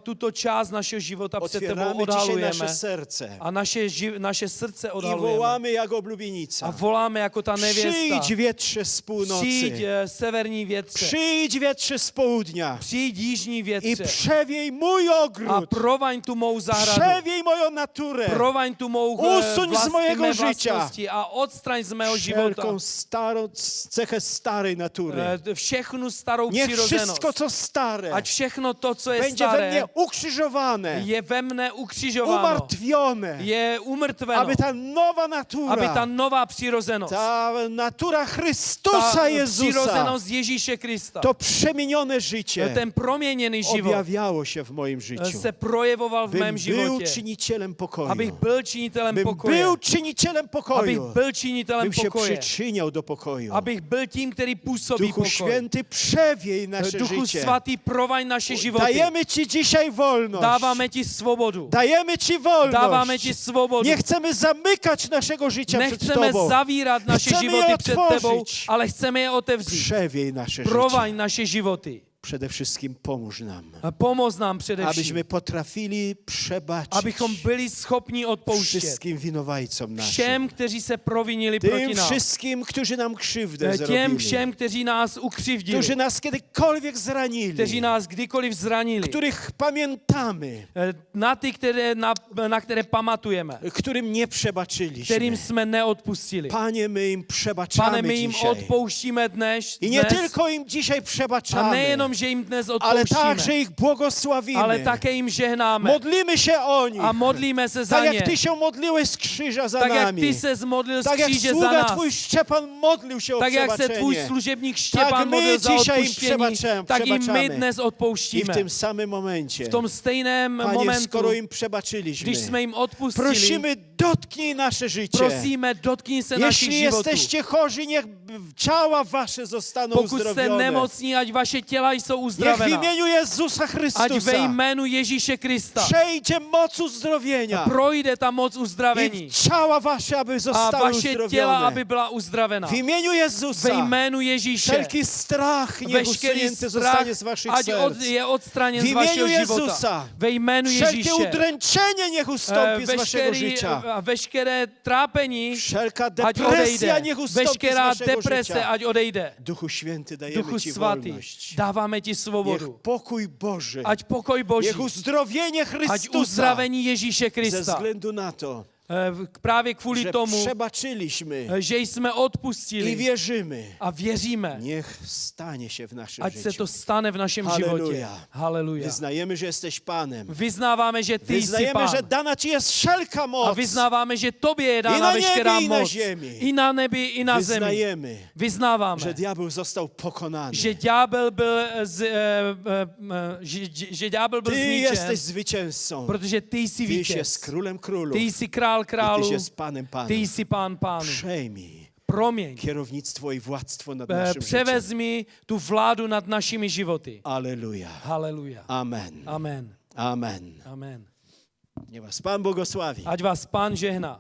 Tuto část našeho života před tebou Otwieramy dzisiaj odhalujeme nasze serce a naše srdce i odhalujeme. wołamy jak A oblubienica. voláme jako ta nevěsta. Przyjdź wietrze z Přijď północy. severní větře. Przyjdź wietrze z południa Přijď jižní i větře. przewiej mój a ogród, provaň tu mou zahradu. przewiej moją naturę, Provaň tu mou Usuň z mojego mé życia vlastnosti a odstraň z mého života wszelką starą cechę starej natury. všechnu starou Niech přirozenost. wszystko, co stare, Ať všechno to, co je będzie we staré, mnie ukrzyżowane, je ve mne ukřižováno. umartwione, Je umrtveno. aby ta nowa natura, Aby ta nová přirozenost, ta natura Chrystusa ta Jezusa, přirozenost Ježíše Krista, to przemienione życie ten proměněný život objawiało się w moim życiu. se projevoval v Bym mém był životě. czynicielem pokoju. Abych byl činitelem Bym pokoje. był czynicielem Abych pokoju. byl činitelem Bym się pokoje. przyczyniał do pokoju. Abych byl tím, který působí Duchu pokoj. Święty, przewiej nasze Duchu życie. svatý, provaň naše životy. Dajemy Ci dzisiaj wolność. Dáváme ti svobodu. Dajemy Ci wolność. Dáváme ti svobodu. Nie chcemy zamykać naszego życia przed Nechceme Tobą. zavírat naše Chceme životy je před otworzyć. tebou, ale chceme je otevřít. Przewiej nasze Provaň życie. naše životy. Przede wszystkim pomóż nam, A pomoz nám především, abyśmy potrafili przebaczyć abychom byli schopni odpouštět wszystkim winowajcom naszym. všem, kteří se provinili proti Tym nám. wszystkim, którzy nam krzywdę Těm zrobili. všem, kteří nás ukřivdili, Którzy nas kiedykolwiek zranili. kteří nás kdykoliv zranili, Których pamiętamy. na ty, na které pamatujeme, Którym nie przebaczyliśmy. kterým jsme neodpustili. Panie, my im przebaczamy Pane, my jim dzisiaj. odpouštíme dnes, I nie tylko im dzisiaj a przebaczamy, nejenom, že jim dnes ale odpouštíme, także ich błogosławimy. ale také jim žehnáme Modlimy się o nich. a modlíme se za Tak ně. jak Ty się modliłeś z krzyża za Tak jak nami. ty se zmodlil z Tak jak kříže za sługa nás. Twój Szczepan modlił się o Tak jak se przebaczenie. tvůj služebník Štěpán Tak my modlil za dzisiaj im odpuštění, tak i my przebaczamy. dnes I w odpouštíme. tym samym momencie, V tom stejném Panie, momentu, skoro im przebaczyliśmy, když jsme jim odpustili, prosimy, dotknij nasze życie. prosíme, dotkni se našich Jeśli životů. jesteście chorzy, niech ciała wasze zostaną Pokud jste uzdrowione. nemocní, ať vaše těla jsou Niech w uzdravena. imieniu Jezusa Ať ve Chrystusa jménu Ježíše Krista przejdzie moc uzdrowienia projde ta moc i uzdravení ciała wasze, aby a zostały vaše těla, uzdrowione. aby byla uzdravena. W imieniu Ve Jezusa jménu Ježíše wszelki strach niech veškerý usunięty strach, zostanie z waszych ať serc. je odstraněn W z vašeho imieniu života. Jezusa Ve jménu wszelkie Ježíše udręczenie niech ustąpi z waszego życia. a veškeré trápení, Wszelka ať depresja odejde. niech ustąpi z Veškerá waszego deprese, życia. ať odejde. Duchu Święty, dajemy Duchu Ci svatý, wolność. dáváme ti Niech svobodu. pokój Boży, Ať pokoj Boží, niech uzdrowienie ať Chrystusa uzdravení Ježíše ze Krista. względu na to, Právě kvůli że tomu, przebaczyliśmy že jsme i odpustili wierzymy. a věříme, Niech stanie się w naszym ať se życiu. to stane v našem Halleluja. životě. Haleluja. Wyznajemy, że jesteś Panem. Vyznáváme, že ty jsi Wyznajemy, Pán. że dana Ci jest wszelka A moc. vyznáváme, že tobě je I dána na veškerá nebi, i na moc. zemi. I na nebi, i na zemi. Wyznajemy, Vyznáváme, że diabeł został pokonany. že ďábel byl, že ďábel byl Ty zničen, jesteś zwycięzcą. protože ty jsi Tyś jest vítěz. królem królów. Ty jsi král I králů, Tyś jest Panem ty Panów. jsi pán pánů. Przejmij Promiň, kierownictwo i władztwo nad naszym życiem. převezmi tu vládu nad našimi životy. Aleluja. Haleluja. Amen. Amen. Amen. Amen. Niech was Pan błogosławi. Ať vás Pán žehná.